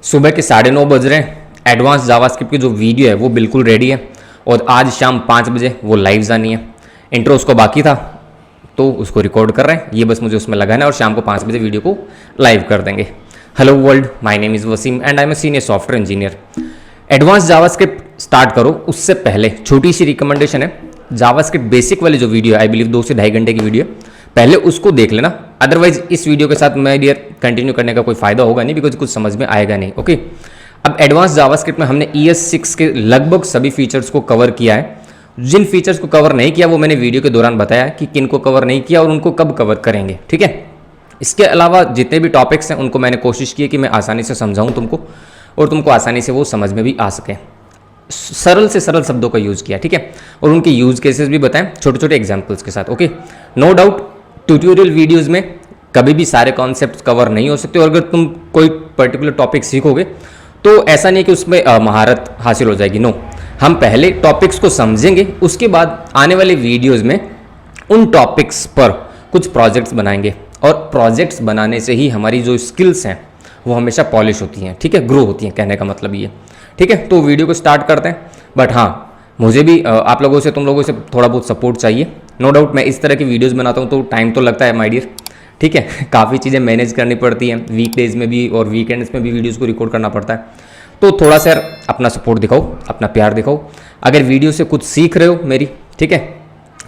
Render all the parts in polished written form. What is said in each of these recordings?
सुबह के 9:30 बज रहे हैं। एडवांस जावास्क्रिप्ट की जो वीडियो है वो बिल्कुल रेडी है और आज शाम 5 बजे वो लाइव जानी है। इंट्रो उसको बाकी था तो उसको रिकॉर्ड कर रहे हैं, ये बस मुझे उसमें लगाना है और शाम को 5 बजे वीडियो को लाइव कर देंगे। Hello world, my name is Waseem and I am a senior software engineer. Advance JavaScript start करो उससे पहले छोटी सी रिकमेंडेशन है, जावास्क्रिप्ट बेसिक वाली जो वीडियो है, आई बिलीव 2 से 2.5 घंटे की वीडियो, पहले उसको देख लेना। अदरवाइज इस वीडियो के साथ मैं डियर कंटिन्यू करने का कोई फायदा होगा नहीं, बिकॉज कुछ समझ में आएगा नहीं। ओके, अब एडवांस जावास्क्रिप्ट में हमने ES6 के लगभग सभी फीचर्स को कवर किया है। जिन फीचर्स को कवर नहीं किया वो मैंने वीडियो के दौरान बताया कि किन को कवर नहीं किया और उनको कब कवर करेंगे, ठीक है। इसके अलावा जितने भी टॉपिक्स हैं उनको मैंने कोशिश की है कि मैं आसानी से समझाऊं तुमको और तुमको आसानी से वो समझ में भी आ सके। सरल से सरल शब्दों का यूज़ किया, ठीक है, और उनके यूज़ केसेस भी बताएं छोटे छोटे एग्जाम्पल्स के साथ। Okay, no doubt tutorial videos में कभी भी सारे कॉन्सेप्ट कवर नहीं हो सकते और अगर तुम कोई पर्टिकुलर टॉपिक सीखोगे तो ऐसा नहीं कि उसमें महारत हासिल हो जाएगी। नो, हम पहले टॉपिक्स को समझेंगे, उसके बाद आने वाले वीडियोज़ में उन टॉपिक्स पर कुछ प्रोजेक्ट्स बनाएंगे और प्रोजेक्ट्स बनाने से ही हमारी जो स्किल्स हैं वो हमेशा पॉलिश होती हैं, ठीक है, ग्रो होती हैं, कहने का मतलब ये, ठीक है। तो वीडियो को स्टार्ट करते हैं, बट हाँ मुझे भी आप लोगों से, तुम लोगों से थोड़ा बहुत सपोर्ट चाहिए। नो डाउट मैं इस तरह की वीडियोस बनाता हूँ तो टाइम तो लगता है माय डियर, ठीक है, काफ़ी चीज़ें मैनेज करनी पड़ती हैं, वीकडेज में भी और वीकेंड्स में भी वीडियोज़ को रिकॉर्ड करना पड़ता है। तो थोड़ा सा अपना सपोर्ट दिखाओ, अपना प्यार दिखाओ। अगर वीडियो से कुछ सीख रहे हो मेरी, ठीक है,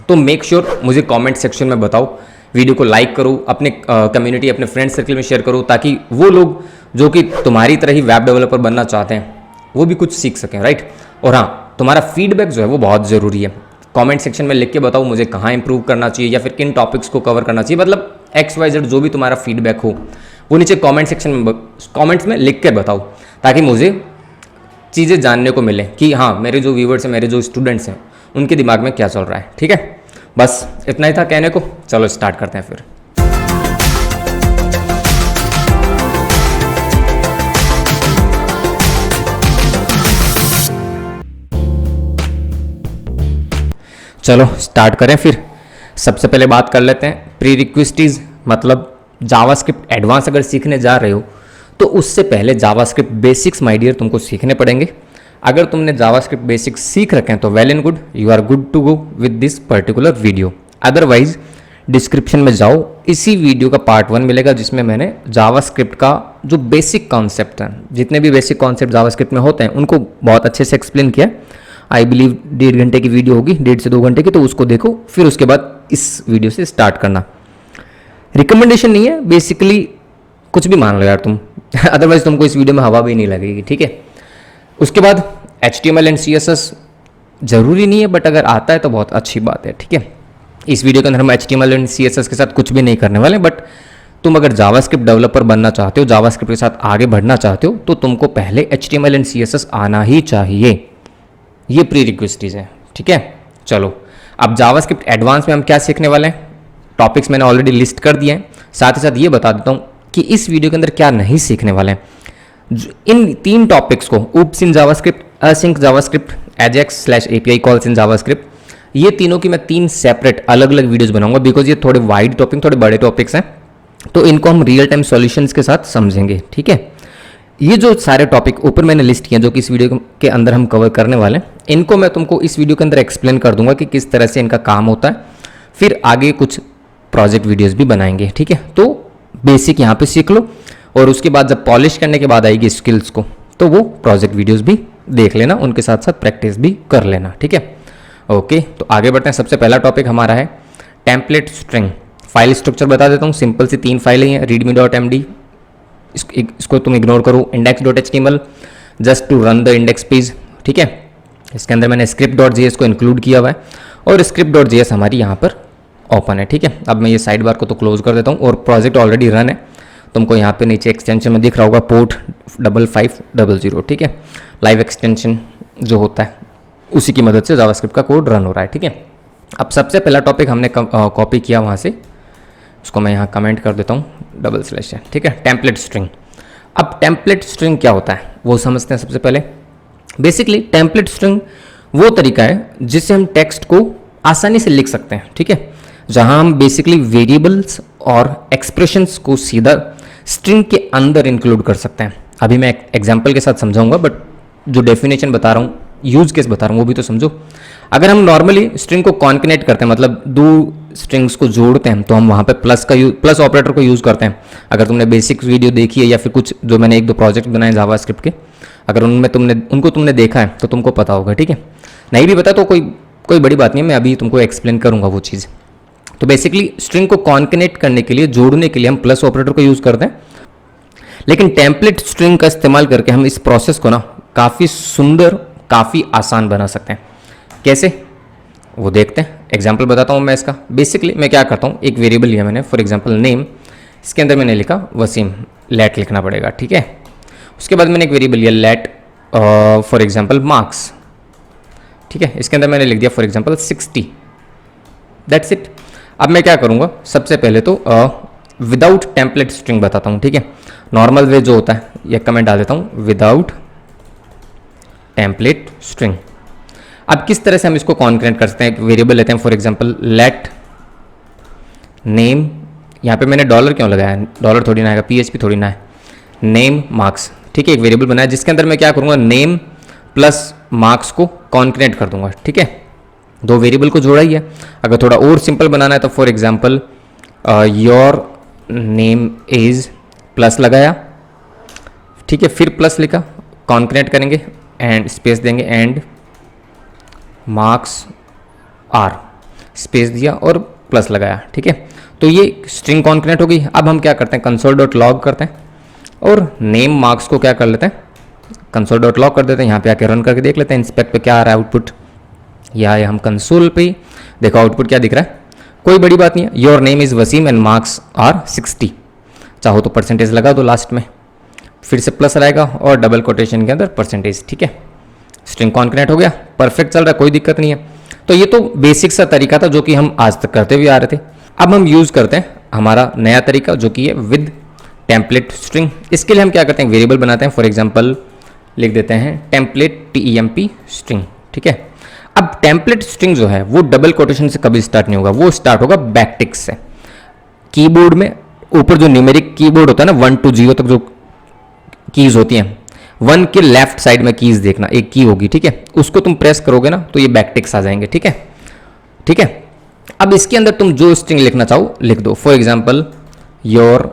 तो मेक श्योर मुझे कमेंट सेक्शन में बताओ, वीडियो को लाइक करो, अपने कम्युनिटी, अपने फ्रेंड सर्कल में शेयर करो, ताकि वो लोग जो कि तुम्हारी तरह ही वेब डेवलपर बनना चाहते हैं वो भी कुछ सीख सकें, राइट। और हाँ, तुम्हारा फीडबैक जो है वो बहुत ज़रूरी है। कमेंट सेक्शन में लिख के बताओ मुझे कहाँ इंप्रूव करना चाहिए या फिर किन टॉपिक्स को कवर करना चाहिए, मतलब XYZ जो भी तुम्हारा फीडबैक हो वो नीचे कमेंट सेक्शन में, कमेंट्स में लिख के बताओ, ताकि मुझे चीज़ें जानने को मिले कि हाँ मेरे जो व्यूवर्स हैं, मेरे जो स्टूडेंट्स हैं, उनके दिमाग में क्या चल रहा है, ठीक है। बस इतना ही था कहने को, चलो स्टार्ट करते हैं फिर। चलो स्टार्ट करें फिर। सबसे पहले बात कर लेते हैं प्री रिक्वेस्टीज, मतलब जावास्क्रिप्ट एडवांस अगर सीखने जा रहे हो तो उससे पहले जावास्क्रिप्ट बेसिक्स माय डियर तुमको सीखने पड़ेंगे। अगर तुमने जावास्क्रिप्ट बेसिक्स सीख रखे हैं तो well and good, you are good to go with this particular video. Otherwise description में जाओ, इसी वीडियो का पार्ट 1 मिलेगा जिसमें मैंने जावास्क्रिप्ट का जो बेसिक कॉन्सेप्ट है, जितने भी बेसिक कॉन्सेप्ट जावास्क्रिप्ट में होते हैं उनको बहुत अच्छे से एक्सप्लेन किया। आई बिलीव 1.5 घंटे की वीडियो होगी, 1.5 से 2 घंटे की, तो उसको देखो, फिर उसके बाद इस वीडियो से स्टार्ट करना। रिकमेंडेशन नहीं है, बेसिकली कुछ भी मान लो यार तुम अदरवाइज तुमको इस वीडियो में हवा भी नहीं लगेगी, ठीक है। उसके बाद HTML एंड CSS जरूरी नहीं है, बट अगर आता है तो बहुत अच्छी बात है, ठीक है। इस वीडियो के अंदर हम HTML एंड CSS के साथ कुछ भी नहीं करने वाले, बट तुम अगर जावास्क्रिप्ट डेवलपर बनना चाहते हो, जावास्क्रिप्ट के साथ आगे बढ़ना चाहते हो, तो तुमको पहले HTML एंड CSS आना ही चाहिए। ये प्री रिक्वेस्टीज है, ठीक है। चलो अब जावास्क्रिप्ट एडवांस में हम क्या सीखने वाले हैं, टॉपिक्स मैंने ऑलरेडी लिस्ट कर दिए हैं। साथ ही साथ ये बता देता हूँ कि इस वीडियो के अंदर क्या नहीं सीखने वाले हैं। इन 3 टॉपिक्स को, oops in JavaScript, async JavaScript, AJAX/API calls in JavaScript, ये तीनों की मैं 3 सेपरेट अलग अलग वीडियोस बनाऊंगा, बिकॉज ये थोड़े वाइड टॉपिक, थोड़े बड़े टॉपिक्स हैं, तो इनको हम रियल टाइम सॉल्यूशंस के साथ समझेंगे, ठीक है। ये जो सारे टॉपिक ऊपर मैंने लिस्ट किए जो कि इस वीडियो के अंदर हम कवर करने वाले हैं, इनको मैं तुमको इस वीडियो के अंदर एक्सप्लेन कर दूंगा कि किस तरह से इनका काम होता है। फिर आगे कुछ प्रोजेक्ट वीडियोस भी बनाएंगे, ठीक है। तो बेसिक यहाँ पे सीख लो और उसके बाद जब पॉलिश करने के बाद आएगी स्किल्स को, तो वो प्रोजेक्ट वीडियोस भी देख लेना, उनके साथ साथ प्रैक्टिस भी कर लेना, ठीक है। ओके, तो आगे बढ़ते हैं। सबसे पहला टॉपिक हमारा है टेम्पलेट स्ट्रिंग। फाइल स्ट्रक्चर बता देता हूँ, सिंपल सी 3 फाइलें हैं, readme.md, इसको तुम इग्नोर करो, index.html just to run the index page, ठीक है। इसके अंदर मैंने script.js को इंक्लूड किया हुआ है और script.js हमारी यहाँ पर ओपन है, ठीक है। अब मैं ये साइड बार को तो क्लोज कर देता हूँ और प्रोजेक्ट ऑलरेडी रन है। तुमको यहाँ पे नीचे एक्सटेंशन में दिख रहा होगा पोर्ट 5500, ठीक है। लाइव एक्सटेंशन जो होता है उसी की मदद से जावास्क्रिप्ट का कोड रन हो रहा है, ठीक है। अब सबसे पहला टॉपिक हमने कॉपी किया वहाँ से, उसको मैं यहाँ कमेंट कर देता हूँ /, ठीक है, टेम्पलेट स्ट्रिंग। अब टेम्पलेट स्ट्रिंग क्या होता है वो समझते हैं सबसे पहले। बेसिकली टेम्पलेट स्ट्रिंग वो तरीका है जिससे हम टेक्स्ट को आसानी से लिख सकते हैं, ठीक है, जहां हम बेसिकली वेरिएबल्स और एक्सप्रेशंस को सीधा स्ट्रिंग के अंदर इंक्लूड कर सकते हैं। अभी मैं एग्जाम्पल के साथ समझाऊंगा, बट जो डेफिनेशन बता रहा हूँ, यूज केस बता रहा हूँ, वो भी तो समझो। अगर हम नॉर्मली स्ट्रिंग को कॉन्केनेट करते हैं, मतलब दो स्ट्रिंग्स को जोड़ते हैं, तो हम वहाँ पे प्लस ऑपरेटर को यूज़ करते हैं। अगर तुमने बेसिक वीडियो देखी है या फिर कुछ जो मैंने 1-2 प्रोजेक्ट बनाए जावास्क्रिप्ट के, अगर उनमें तुमने देखा है तो तुमको पता होगा, ठीक है। नहीं भी पता तो कोई बड़ी बात नहीं है, मैं अभी तुमको एक्सप्लेन करूँगा वो चीज़। तो बेसिकली स्ट्रिंग को कॉन्केनेट करने के लिए, जोड़ने के लिए हम प्लस ऑपरेटर को यूज़ करते हैं। लेकिन टेम्पलेट स्ट्रिंग का इस्तेमाल करके हम इस प्रोसेस को ना काफ़ी सुंदर, काफ़ी आसान बना सकते हैं। कैसे, वो देखते हैं। एग्जाम्पल बताता हूँ मैं इसका। बेसिकली मैं क्या करता हूँ, एक वेरिएबल लिया मैंने, फॉर एग्जाम्पल नेम, इसके अंदर मैंने लिखा वसीम, लेट लिखना पड़ेगा, ठीक है। उसके बाद मैंने एक वेरिएबल लिया लेट फॉर एग्जाम्पल मार्क्स, ठीक है। इसके अंदर मैंने लिख दिया फॉर एग्जाम्पल 60, दैट्स इट। अब मैं क्या करूँगा, सबसे पहले तो विदाउट टेम्पलेट स्ट्रिंग बताता हूँ, ठीक है। नॉर्मल वे जो होता है, ये कमेंट डाल देता हूँ, विदाउट टेम्पलेट स्ट्रिंग। अब किस तरह से हम इसको कॉन्क्रेट कर सकते हैं, एक वेरिएबल लेते हैं फॉर एग्जांपल लेट नेम, यहाँ पे मैंने डॉलर क्यों लगाया है, डॉलर थोड़ी ना आएगा, PHP थोड़ी ना है, नेम मार्क्स, ठीक है। एक वेरिएबल बनाया जिसके अंदर मैं क्या करूँगा, नेम प्लस मार्क्स को कॉन्क्रेट कर दूंगा, ठीक है। दो वेरिएबल को जोड़ा ही है। अगर थोड़ा और सिंपल बनाना है तो for example your name is plus लगाया, ठीक है, फिर प्लस लिखा, कॉन्क्रेट करेंगे एंड स्पेस देंगे एंड मार्क्स आर, स्पेस दिया और प्लस लगाया, ठीक है। तो ये स्ट्रिंग कॉन्केनेट हो गई। अब हम क्या करते हैं, console.log करते हैं और नेम मार्क्स को क्या कर लेते हैं, console.log कर देते हैं। यहाँ पे आके रन करके देख लेते हैं इंस्पेक्ट पे क्या आ रहा है आउटपुट। या हम कंसोल पे देखो आउटपुट क्या दिख रहा है, कोई बड़ी बात नहीं है। Your name is Waseem and marks are 60, चाहो तो परसेंटेज लगा दो लास्ट में, फिर से प्लस रहेगा और डबल कोटेशन के अंदर परसेंटेज, ठीक है। स्ट्रिंग कॉन्केनेट हो गया, परफेक्ट चल रहा है, कोई दिक्कत नहीं है। तो ये तो बेसिक सा तरीका था जो कि हम आज तक करते हुए आ रहे थे। अब हम यूज़ करते हैं हमारा नया तरीका जो कि है विद टेम्पलेट स्ट्रिंग। इसके लिए हम क्या करते हैं, वेरिएबल बनाते हैं, फॉर एग्जांपल लिख देते हैं टेम्पलेट TEMP स्ट्रिंग, ठीक है। अब टेम्पलेट स्ट्रिंग जो है वो डबल कोटेशन से कभी स्टार्ट नहीं होगा, वो स्टार्ट होगा बैकटिक्स से। कीबोर्ड में ऊपर जो न्यूमेरिक कीबोर्ड होता है ना, 1 to 0 तक जो कीज होती हैं, 1 के लेफ्ट साइड में कीज देखना, एक की होगी, ठीक है, उसको तुम प्रेस करोगे ना तो ये बैकटिक्स आ जाएंगे, ठीक है, ठीक है। अब इसके अंदर तुम जो स्ट्रिंग लिखना चाहो लिख दो, for example your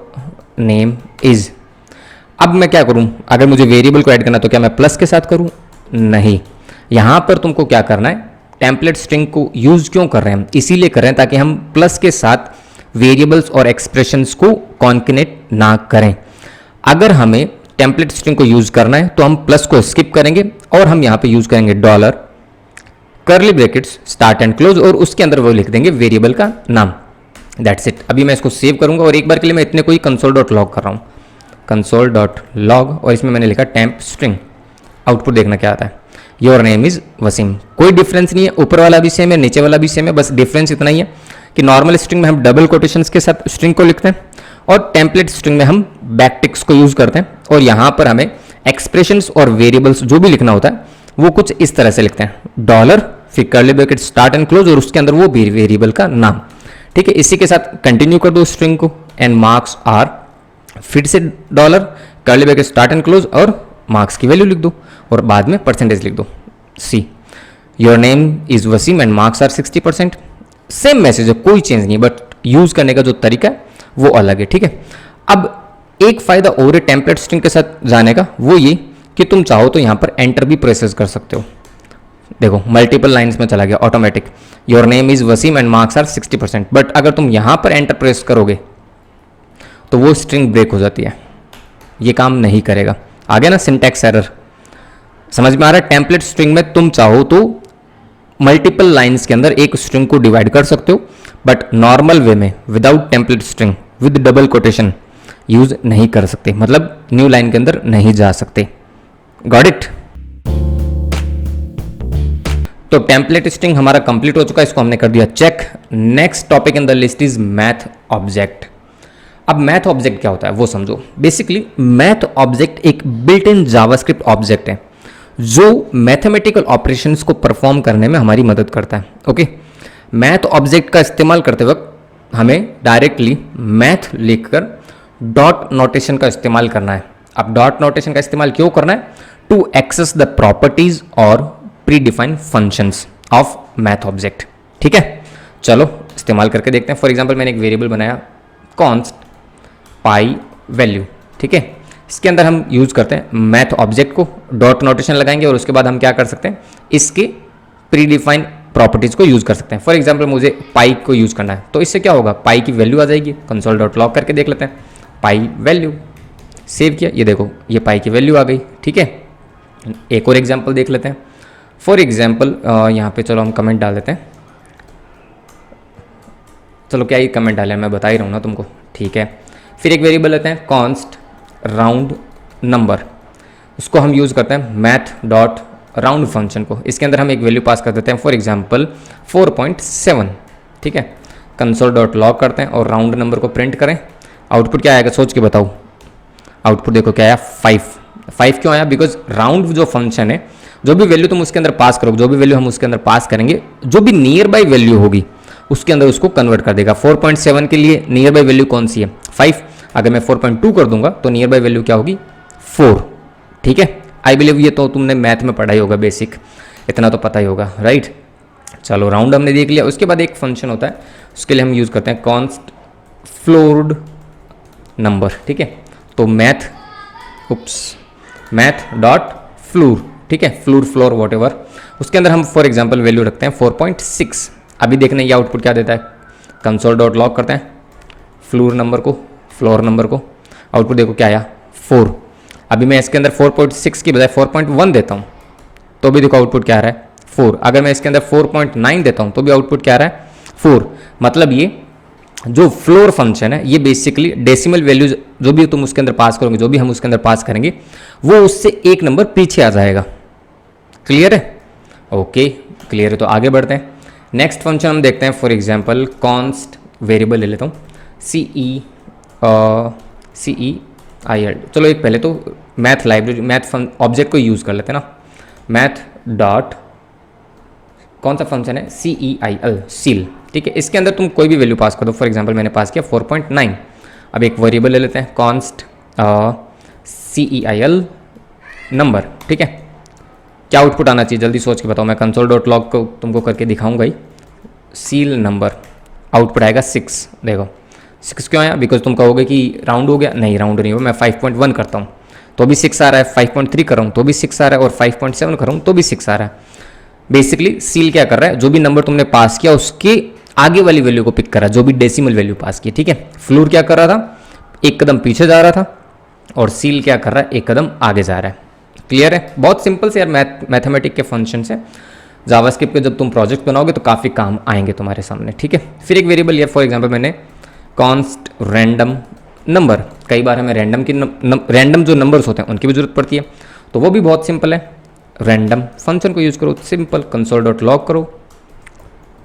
name is. अब मैं क्या करूं, अगर मुझे वेरिएबल को ऐड करना तो क्या मैं प्लस के साथ करूं, नहीं। यहां पर तुमको क्या करना है, टेम्पलेट स्ट्रिंग को यूज क्यों कर रहे हैं, इसीलिए कर रहे हैं ताकि हम प्लस के साथ वेरिएबल्स और एक्सप्रेशंस को कॉन्केनेट ना करें। अगर हमें टेम्पलेट स्ट्रिंग को यूज करना है तो हम प्लस को स्किप करेंगे और हम यहां पे यूज करेंगे dollar, curly brackets, start and close, और उसके अंदर वो लिख देंगे वेरिएबल का नाम, दैट्स इट। अभी मैं इसको सेव करूंगा और एक बार के लिए मैं इतने को ही console.log कर रहा हूं, console.log, और इसमें मैंने लिखा टेम्प स्ट्रिंग। आउटपुट देखना क्या आता है, योर नेम इज वसीम। कोई डिफरेंस नहीं है, ऊपर वाला भी सेम है, नीचे वाला भी सेम है, बस डिफरेंस इतना ही है कि नॉर्मल स्ट्रिंग में हम डबल कोटेशंस के साथ स्ट्रिंग को लिखते हैं और टेम्पलेट स्ट्रिंग में हम बैकटिक्स को यूज करते हैं। और यहां पर हमें एक्सप्रेशंस और वेरिएबल्स जो भी लिखना होता है वो कुछ इस तरह से लिखते हैं, डॉलर, फिर curly bracket, start and close, और उसके अंदर वो वेरिएबल का नाम, ठीक है। इसी के साथ कंटिन्यू कर दो स्ट्रिंग को, एंड मार्क्स आर, फिर से dollar, curly bracket, start and close, और मार्क्स की वैल्यू लिख दो और बाद में परसेंटेज लिख दो, see. Your name is Wasim and marks are 60%। Same message है, कोई चेंज नहीं, बट यूज करने का जो तरीका है वो अलग है, ठीक है। अब एक फायदा और है टेम्पलेट स्ट्रिंग के साथ जाने का, वो ये कि तुम चाहो तो यहां पर एंटर भी प्रेस कर सकते हो। देखो मल्टीपल लाइंस में चला गया automatic, your name is Wasim and marks are 60%। But अगर तुम यहां पर एंटर प्रेस करोगे तो वो स्ट्रिंग ब्रेक हो जाती है, ये काम नहीं करेगा। आगे ना सिंटैक्स एरर समझ में आ रहा है। टेम्पलेट स्ट्रिंग में तुम चाहो तो मल्टीपल लाइंस के अंदर एक स्ट्रिंग को डिवाइड कर सकते हो, बट नॉर्मल वे में without template string with double quotation use नहीं कर सकते, मतलब न्यू लाइन के अंदर नहीं जा सकते। Got it. तो टेम्पलेट स्ट्रिंग हमारा कंप्लीट हो चुका है, इसको हमने कर दिया check. Next topic in the list is math object. अब मैथ ऑब्जेक्ट क्या होता है वो समझो। बेसिकली मैथ ऑब्जेक्ट एक बिल्ट इन जावास्क्रिप्ट ऑब्जेक्ट है जो मैथमेटिकल ऑपरेशंस को परफॉर्म करने में हमारी मदद करता है। ओके, मैथ ऑब्जेक्ट का इस्तेमाल करते वक्त हमें डायरेक्टली मैथ लिखकर डॉट नोटेशन का इस्तेमाल करना है। अब डॉट नोटेशन का इस्तेमाल क्यों करना है? टू एक्सेस द प्रॉपर्टीज और pre defined functions of math object. ठीक है, चलो इस्तेमाल करके देखते हैं। फॉर एग्जाम्पल मैंने एक वेरिएबल बनाया कॉन्स्ट पाई वैल्यू। ठीक है, इसके अंदर हम यूज करते हैं मैथ ऑब्जेक्ट को, डॉट नोटेशन लगाएंगे और उसके बाद हम क्या कर सकते हैं, इसके प्री डिफाइंड प्रॉपर्टीज को यूज कर सकते हैं। फॉर एग्जाम्पल मुझे पाई को यूज करना है, तो इससे क्या होगा, पाई की वैल्यू आ जाएगी। कंसोल डॉट लॉग करके देख लेते हैं, पाई वैल्यू, सेव किया, ये देखो ये पाई की वैल्यू आ गई। ठीक है, एक और एग्जाम्पल देख लेते हैं। फॉर एग्जाम्पल यहाँ पे चलो हम कमेंट डाल देते हैं। चलो क्या ये कमेंट डाले, मैं बता ही रहा हूँ ना तुमको। ठीक है, फिर एक वेरिएबल लेते हैं कॉन्स्ट राउंड नंबर, उसको हम यूज़ करते हैं मैथ डॉट राउंड फंक्शन को। इसके अंदर हम एक वैल्यू पास कर देते हैं, फॉर एग्जांपल 4.7। ठीक है, कंसोल डॉट लॉग करते हैं और राउंड नंबर को प्रिंट करें। आउटपुट क्या आएगा सोच के बताओ। आउटपुट देखो क्या आया, 5। 5 क्यों आया? बिकॉज राउंड जो फंक्शन है, जो भी वैल्यू तुम उसके अंदर पास करोगे, जो भी वैल्यू हम उसके अंदर पास करेंगे, जो भी नियर बाई वैल्यू होगी उसके अंदर उसको कन्वर्ट कर देगा। 4.7 के लिए नियर बाई वैल्यू कौन सी है, 5। अगर मैं 4.2 कर दूंगा तो नियर बाई वैल्यू क्या होगी, 4। ठीक है, आई बिलीव ये तो तुमने मैथ में पढ़ा ही होगा, बेसिक इतना तो पता ही होगा, राइट। चलो राउंड हमने देख लिया। उसके बाद एक फंक्शन होता है, उसके लिए हम यूज़ करते हैं कॉन्स्ट फ्लोर्ड नंबर। ठीक है, तो मैथ डॉट फ्लोर। ठीक है, फ्लोर वॉट, उसके अंदर हम फॉर एग्जाम्पल वैल्यू रखते हैं 4.6। अभी देखने ये आउटपुट क्या देता है, कंसोल डॉट लॉग करते हैं फ्लोर नंबर को, आउटपुट देखो क्या आया, 4। अभी मैं इसके अंदर 4.6 की बजाय 4.1 देता हूँ तो भी देखो आउटपुट क्या आ रहा है, 4। अगर मैं इसके अंदर 4.9 देता हूँ तो भी आउटपुट क्या आ रहा है, 4। मतलब ये जो फ्लोर फंक्शन है ये बेसिकली डेसिमल वैल्यूज जो भी तुम उसके अंदर पास करोगे, जो भी हम उसके अंदर पास करेंगे, वो उससे एक नंबर पीछे आ जाएगा। क्लियर है? ओके, क्लियर है, तो आगे बढ़ते हैं। नेक्स्ट फंक्शन हम देखते हैं, फॉर एग्जाम्पल कॉन्स्ट वेरिएबल ले लेता हूँ CEIL। चलो एक पहले तो मैथ लाइब्रेरी, मैथ ऑब्जेक्ट को यूज़ कर लेते हैं ना, मैथ डॉट कौन सा फंक्शन है, CEIL, सील। ठीक है, इसके अंदर तुम कोई भी वैल्यू पास कर दो। फॉर एग्जांपल मैंने पास किया 4.9। अब एक वेरिएबल ले लेते हैं कॉन्स्ट CEIL नंबर। ठीक है, क्या आउटपुट आना चाहिए जल्दी सोच के बताओ। मैं कंसोल डॉट लॉग को तुमको करके दिखाऊंगा ही। सील नंबर, आउटपुट आएगा 6। देखो 6 क्यों आया, बिकॉज तुम कहोगे कि राउंड हो गया, नहीं राउंड नहीं हुआ। मैं 5.1 करता हूँ तो भी 6 आ रहा है, 5.3 कर रहा हूँ तो भी 6 आ रहा है, और 5.7 कर रहा हूँ तो भी 6 आ रहा है। बेसिकली सील क्या कर रहा है, जो भी नंबर तुमने पास किया उसके आगे वाली वैल्यू को पिक कर रहा है, जो भी डेसिमल वैल्यू पास की। ठीक है, फ्लोर क्या कर रहा था, एक कदम पीछे जा रहा था, और सील क्या कर रहा है, एक कदम आगे जा रहा है। क्लियर है? बहुत सिंपल से यार मैथमेटिक के फंक्शन है। जावास्क्रिप्ट के जब तुम प्रोजेक्ट बनाओगे तो काफ़ी काम आएंगे तुम्हारे सामने। ठीक है, फिर एक वेरिएबल लिया, फॉर एग्जांपल मैंने कॉन्स्ट रैंडम नंबर। कई बार हमें रैंडम जो नंबर्स होते हैं उनकी भी जरूरत पड़ती है, तो वो भी बहुत सिंपल है। रैंडम फंक्शन को यूज़ करो, सिंपल कंसोल डॉट लॉग करो,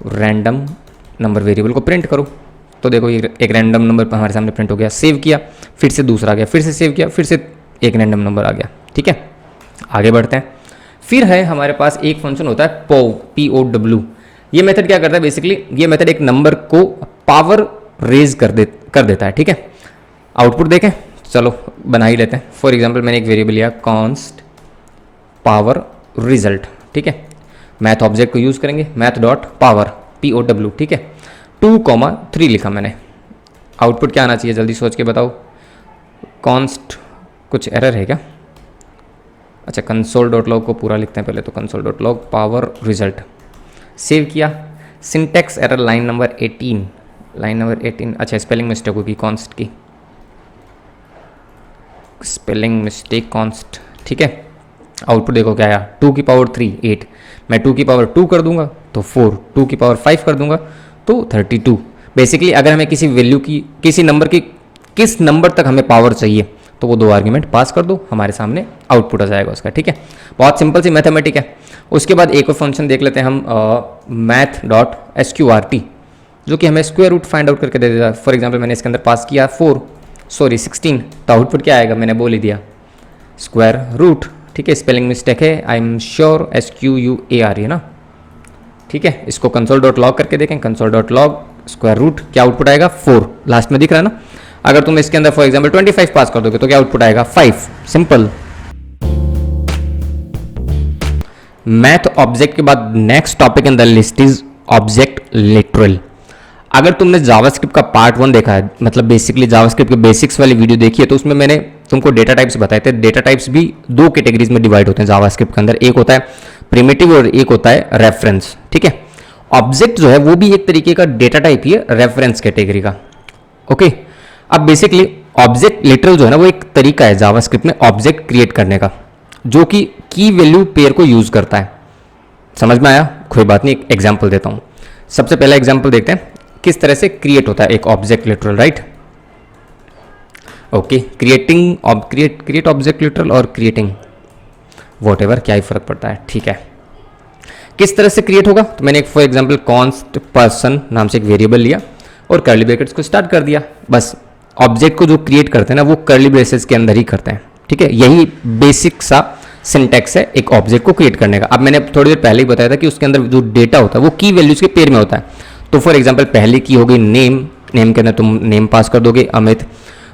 रैंडम नंबर वेरिएबल को प्रिंट करो, तो देखो ये एक रैंडम नंबर हमारे सामने प्रिंट हो गया। सेव किया, फिर से दूसरा आ गया, फिर से सेव किया, फिर से एक रैंडम नंबर आ गया। ठीक है, आगे बढ़ते हैं। फिर है हमारे पास एक फंक्शन होता है POW। ये मेथड क्या करता है, बेसिकली ये मेथड एक नंबर को पावर रेज कर देता है। ठीक है, आउटपुट देखें, चलो बना ही लेते हैं। फॉर एग्जांपल मैंने एक वेरिएबल लिया कॉन्स्ट पावर रिजल्ट। ठीक है, मैथ ऑब्जेक्ट को यूज़ करेंगे, मैथ डॉट पावर POW। ठीक है, 2,3 लिखा मैंने। आउटपुट क्या आना चाहिए जल्दी सोच के बताओ। कॉन्स्ट कुछ एरर है क्या? अच्छा, कंसोल डॉट लॉग को पूरा लिखते हैं पहले, तो console dot log power result, save किया। Syntax error line number 18। अच्छा, स्पेलिंग मिस्टेक होगी कॉन्स्ट की, स्पेलिंग मिस्टेक कॉन्स्ट। ठीक है, आउटपुट देखो क्या आया, 2 की पावर 3 8। मैं 2 की पावर 2 कर दूंगा तो 4, 2 की पावर 5 कर दूंगा तो 32। बेसिकली अगर हमें किसी वैल्यू की, किसी नंबर की किस नंबर तक हमें पावर चाहिए तो वो 2 आर्ग्यूमेंट पास कर दो, हमारे सामने आउटपुट आ जाएगा उसका। ठीक है, बहुत सिंपल सी मैथमेटिक है। उसके बाद एक और फंक्शन देख लेते हैं हम, मैथ डॉट SQRT, जो कि हमें स्क्वायर रूट फाइंड आउट करके दे देता है। फॉर एग्जांपल मैंने इसके अंदर पास किया 16, तो आउटपुट क्या आएगा, मैंने बोल ही दिया, स्क्वायर रूट। ठीक है, स्पेलिंग मिस्टेक है, आई एम श्योर, SQUAR है ना। ठीक है, इसको कंसोल डॉट लॉग करके देखें, console dot log square root, क्या आउटपुट आएगा, 4 लास्ट में दिख रहा है ना। अगर तुम इसके अंदर फॉर एग्जांपल 25 पास कर दोगे तो क्या आउटपुट आएगा 5, सिंपल। मैथ ऑब्जेक्ट के बाद next topic in the list is object literal. अगर तुमने जावास्क्रिप्ट का पार्ट 1 देखा है, मतलब बेसिकली जावास्क्रिप्ट के बेसिक्स वाली वीडियो देखी है, तो उसमें मैंने तुमको डेटा टाइप्स बताए थे। डेटा टाइप्स भी 2 कैटेगरीज में डिवाइड होते हैं जावास्क्रिप्ट के अंदर, एक होता है प्रिमिटिव और एक होता है रेफरेंस, ठीक है। ऑब्जेक्ट जो है वो भी एक तरीके का डेटा टाइप ही है, रेफरेंस कैटेगरी का, ओके। अब बेसिकली ऑब्जेक्ट लिटरल जो है ना वो एक तरीका है जावास्क्रिप्ट में ऑब्जेक्ट क्रिएट करने का, जो कि की वैल्यू पेयर को यूज करता है। समझ में आया? कोई बात नहीं, एक एग्जांपल देता हूं। सबसे पहला एग्जांपल देखते हैं किस तरह से क्रिएट होता है एक object literal, right. Okay, create object literal और क्रिएटिंग वॉटएवर, क्या ही फर्क पड़ता है, ठीक है। किस तरह से क्रिएट होगा, तो मैंने एक फॉर एग्जांपल कॉन्स्ट पर्सन नाम से एक वेरिएबल लिया और कर्ली ब्रैकेट्स को स्टार्ट कर दिया। बस ऑब्जेक्ट को जो क्रिएट करते हैं ना वो कर्ली ब्रेसेस के अंदर ही करते हैं, ठीक है। यही बेसिक सा सिंटैक्स है एक ऑब्जेक्ट को क्रिएट करने का। अब मैंने थोड़ी देर पहले ही बताया था कि उसके अंदर जो डेटा होता है वो की वैल्यूज के पेयर में होता है। तो फॉर एग्जांपल पहली की होगी नेम, नेम के अंदर तुम नेम पास कर दोगे अमित।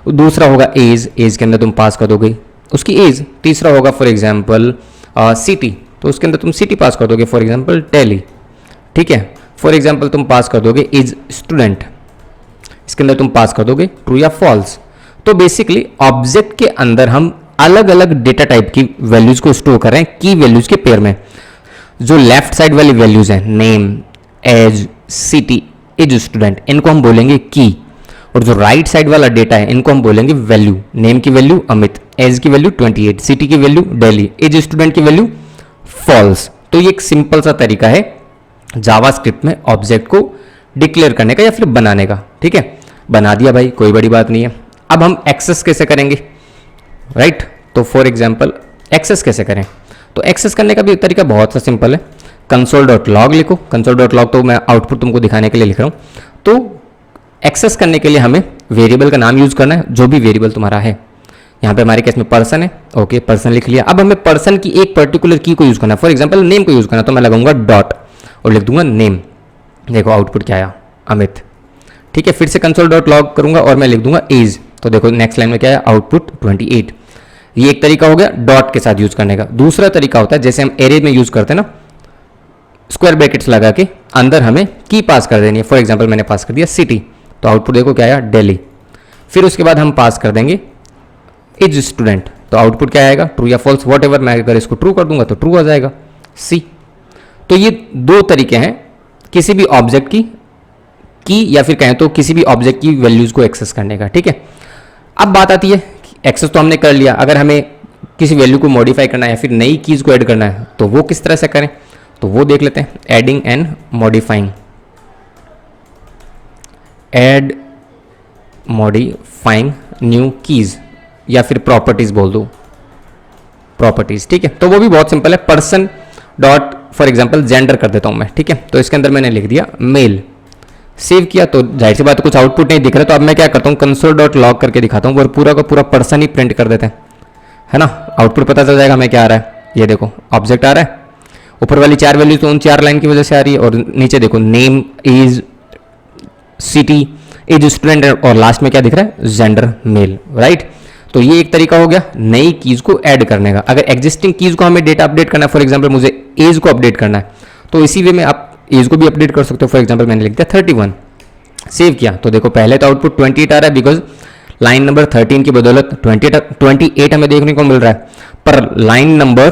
दूसरा होगा एज, एज के अंदर तुम पास कर दोगे उसकी एज। तीसरा होगा फॉर एग्जांपल सिटी, तो उसके अंदर तुम सिटी पास कर दोगे फॉर एग्जांपल दिल्ली, ठीक है। फॉर एग्जांपल तुम पास कर दोगे इज स्टूडेंट, इसके अंदर तुम पास कर दोगे ट्रू या फॉल्स। तो बेसिकली ऑब्जेक्ट के अंदर हम अलग अलग डेटा टाइप की वैल्यूज को स्टोर कर रहे हैं की वैल्यूज के पेयर में। जो लेफ्ट साइड वाली वैल्यूज हैं name, age, city, age student, इनको हम बोलेंगे की। और जो राइट साइड वाला डेटा है इनको हम बोलेंगे वैल्यू। नेम की वैल्यू अमित, एज की वैल्यू 28, सिटी की वैल्यू दिल्ली, एज स्टूडेंट की वैल्यू फॉल्स। तो ये एक सिंपल सा तरीका है जावास्क्रिप्ट में ऑब्जेक्ट को डिक्लेयर करने का या फिर बनाने का, ठीक है। बना दिया भाई, कोई बड़ी बात नहीं है। अब हम एक्सेस कैसे करेंगे, राइट। तो फॉर एग्जाम्पल एक्सेस कैसे करें, तो एक्सेस करने का भी तरीका बहुत सा सिंपल है। console.log लिखो। console.log तो मैं आउटपुट तुमको दिखाने के लिए लिख रहा हूं। तो एक्सेस करने के लिए हमें वेरिएबल का नाम यूज करना है, जो भी वेरिएबल तुम्हारा है। यहाँ पे हमारे केस में पर्सन है, ओके, पर्सन लिख लिया। अब हमें पर्सन की एक पर्टिकुलर की को यूज करना है, फॉर एग्जाम्पल नेम को यूज करना, तो मैं लगाऊंगा डॉट और लिख दूंगा नेम। देखो आउटपुट क्या आया, अमित, ठीक है। फिर से console.log करूंगा और मैं लिख दूंगा एज, तो देखो नेक्स्ट लाइन में क्या है, आउटपुट 28। ये एक तरीका हो गया डॉट के साथ यूज करने का। दूसरा तरीका होता है जैसे हम एरे में यूज करते हैं ना, स्क्वायर ब्रैकेट्स लगा के अंदर हमें की पास कर देनी है। फॉर एग्जांपल मैंने पास कर दिया सिटी, तो आउटपुट देखो क्या आया, दिल्ली। फिर उसके बाद हम पास कर देंगे एज स्टूडेंट, तो आउटपुट क्या आएगा, ट्रू या फॉल्स, वॉट एवर। मैं अगर इसको ट्रू कर दूंगा तो ट्रू आ जाएगा, सी। तो ये 2 तरीके हैं किसी भी ऑब्जेक्ट की या फिर कहें तो किसी भी ऑब्जेक्ट की वैल्यूज को एक्सेस करने का, ठीक है। अब बात आती है एक्सेस तो हमने कर लिया, अगर हमें किसी वैल्यू को मॉडिफाई करना है या फिर नई कीज को ऐड करना है तो वो किस तरह से करें, तो वो देख लेते हैं। Adding and modifying, add modifying new keys या फिर प्रॉपर्टीज बोल दो, प्रॉपर्टीज, ठीक है। तो वो भी बहुत सिंपल है। Person dot for example gender कर देता हूं मैं, ठीक है। तो इसके अंदर मैंने लिख दिया मेल, सेव किया, तो जाहिर सी बात कुछ आउटपुट नहीं दिख रहा। तो अब मैं क्या करता हूँ, console.log करके दिखाता हूँ और पूरा का पूरा पर्सन ही प्रिंट कर देते हैं, है ना। आउटपुट पता चल जाएगा हमें क्या आ रहा है। ये देखो ऑब्जेक्ट आ रहा है, ऊपर वाली 4 वैल्यूज तो उन 4 लाइन की वजह से आ रही है, और नीचे देखो name, age, city, age student, और लास्ट में क्या दिख रहा है, जेंडर मेल, राइट। तो ये एक तरीका हो गया नई कीज को ऐड करने का। अगर एग्जिस्टिंग कीज को हमें डेटा अपडेट करना है, फॉर एग्जाम्पल मुझे एज को अपडेट करना है, तो इसी वे में आप एज को भी अपडेट कर सकते हो। फॉर एग्जांपल मैंने लिख दिया 31, सेव किया, तो देखो पहले तो आउटपुट 28 आ रहा है, बिकॉज लाइन नंबर 13 की बदौलत 28 हमें देखने को मिल रहा है, पर लाइन नंबर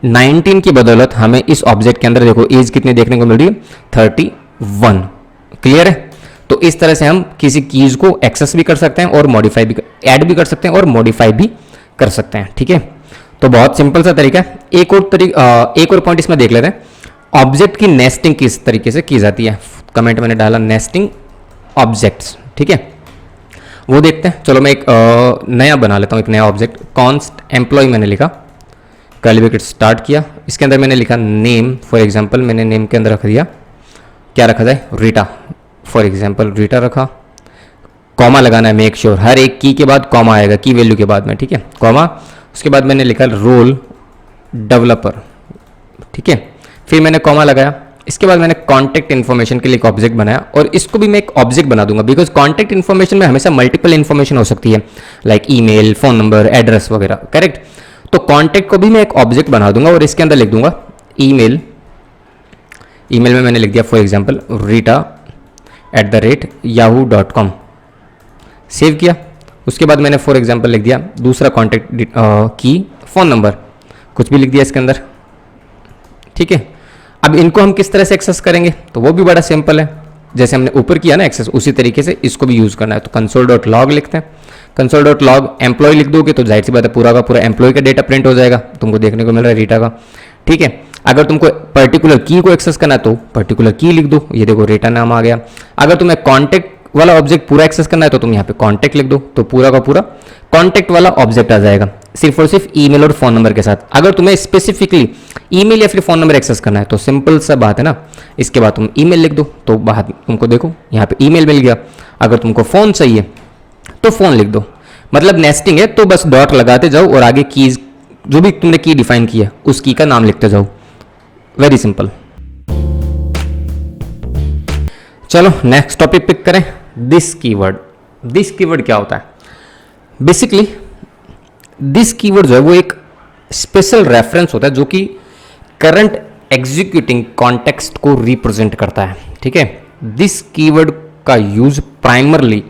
19 की बदौलत हमें इस ऑब्जेक्ट के अंदर देखो एज कितनी देखने को मिल रही है, 31। क्लियर है। तो इस तरह से हम किसी कीज को एक्सेस भी कर सकते हैं और मॉडिफाई भी, ऐड भी कर सकते हैं और मॉडिफाई भी कर सकते हैं, ठीक है। तो बहुत सिंपल सा तरीका है। एक और पॉइंट इसमें देख लेते हैं, ऑब्जेक्ट की नेस्टिंग किस तरीके से की जाती है। कमेंट मैंने डाला नेस्टिंग ऑब्जेक्ट्स, ठीक है, वो देखते हैं। चलो मैं एक नया बना लेता हूँ, एक नया ऑब्जेक्ट, कॉन्स्ट एम्प्लॉय मैंने लिखा, कर्ली ब्रैकेट स्टार्ट किया, इसके अंदर मैंने लिखा नेम, फॉर एग्जांपल मैंने नेम के अंदर रख दिया, क्या रखा जाए, रीटा, फॉर एग्जांपल रीटा रखा। कॉमा लगाना है, मेक श्योर हर एक की के बाद कॉमा आएगा, की वैल्यू के बाद में, ठीक है, कॉमा। उसके बाद मैंने लिखा रोल डेवलपर, ठीक है, फिर मैंने कॉमा लगाया, इसके बाद मैंने कॉन्टैक्ट इन्फॉर्मेशन के लिए एक ऑब्जेक्ट बनाया और इसको भी मैं एक ऑब्जेक्ट बना दूंगा, बिकॉज कॉन्टैक्ट इन्फॉर्मेशन में हमेशा मल्टीपल इन्फॉर्मेशन हो सकती है, like email, phone number, address वगैरह, करेक्ट। तो कॉन्टैक्ट को भी मैं एक ऑब्जेक्ट बना दूंगा और इसके अंदर लिख दूंगा ईमेल। ईमेल में मैंने लिख दिया फॉर एग्जाम्पल rita@yahoo.com, सेव किया। उसके बाद मैंने फॉर एग्जाम्पल लिख दिया दूसरा कॉन्टैक्ट की फ़ोन नंबर, कुछ भी लिख दिया इसके अंदर, ठीक है। अब इनको हम किस तरह से एक्सेस करेंगे, तो वो भी बड़ा सिंपल है, जैसे हमने ऊपर किया ना एक्सेस, उसी तरीके से इसको भी यूज़ करना है। तो console.log लिखते हैं। console.log एम्प्लॉय लिख दोगे तो जाहिर सी बात है पूरा का पूरा एम्प्लॉय का डेटा प्रिंट हो जाएगा, तुमको देखने को मिल रहा है रीटा का, ठीक है। अगर तुमको पर्टिकुलर की को एक्सेस करना है तो पर्टिकुलर की लिख दो, ये देखो रीटा नाम आ गया। अगर तुम्हें कॉन्टैक्ट वाला ऑब्जेक्ट पूरा एक्सेस करना है तो तुम यहाँ पे कॉन्टैक्ट लिख दो, तो पूरा का पूरा कॉन्टैक्ट वाला ऑब्जेक्ट आ जाएगा, सिर्फ और सिर्फ ईमेल और फोन नंबर के साथ। अगर तुम्हें स्पेसिफिकली ईमेल या फिर फोन नंबर एक्सेस करना है तो सिंपल सा बात है ना, इसके बाद तुम ईमेल लिख दो, तो बाहर तुमको देखो यहाँ पे ईमेल मिल गया। अगर तुमको फोन चाहिए तो फोन लिख दो, मतलब नेस्टिंग है, तो बस डॉट लगाते जाओ और आगे कीज जो भी तुमने की डिफाइन की है उस की का नाम लिखते जाओ, वेरी सिंपल। चलो नेक्स्ट टॉपिक पिक करें, दिस कीवर्ड। दिस कीवर्ड क्या होता है? बेसिकली दिस कीवर्ड जो है वो एक स्पेशल रेफरेंस होता है जो कि करंट एग्जीक्यूटिंग कॉन्टेक्स्ट को रिप्रेजेंट करता है, ठीक है। दिस कीवर्ड का यूज प्राइमरली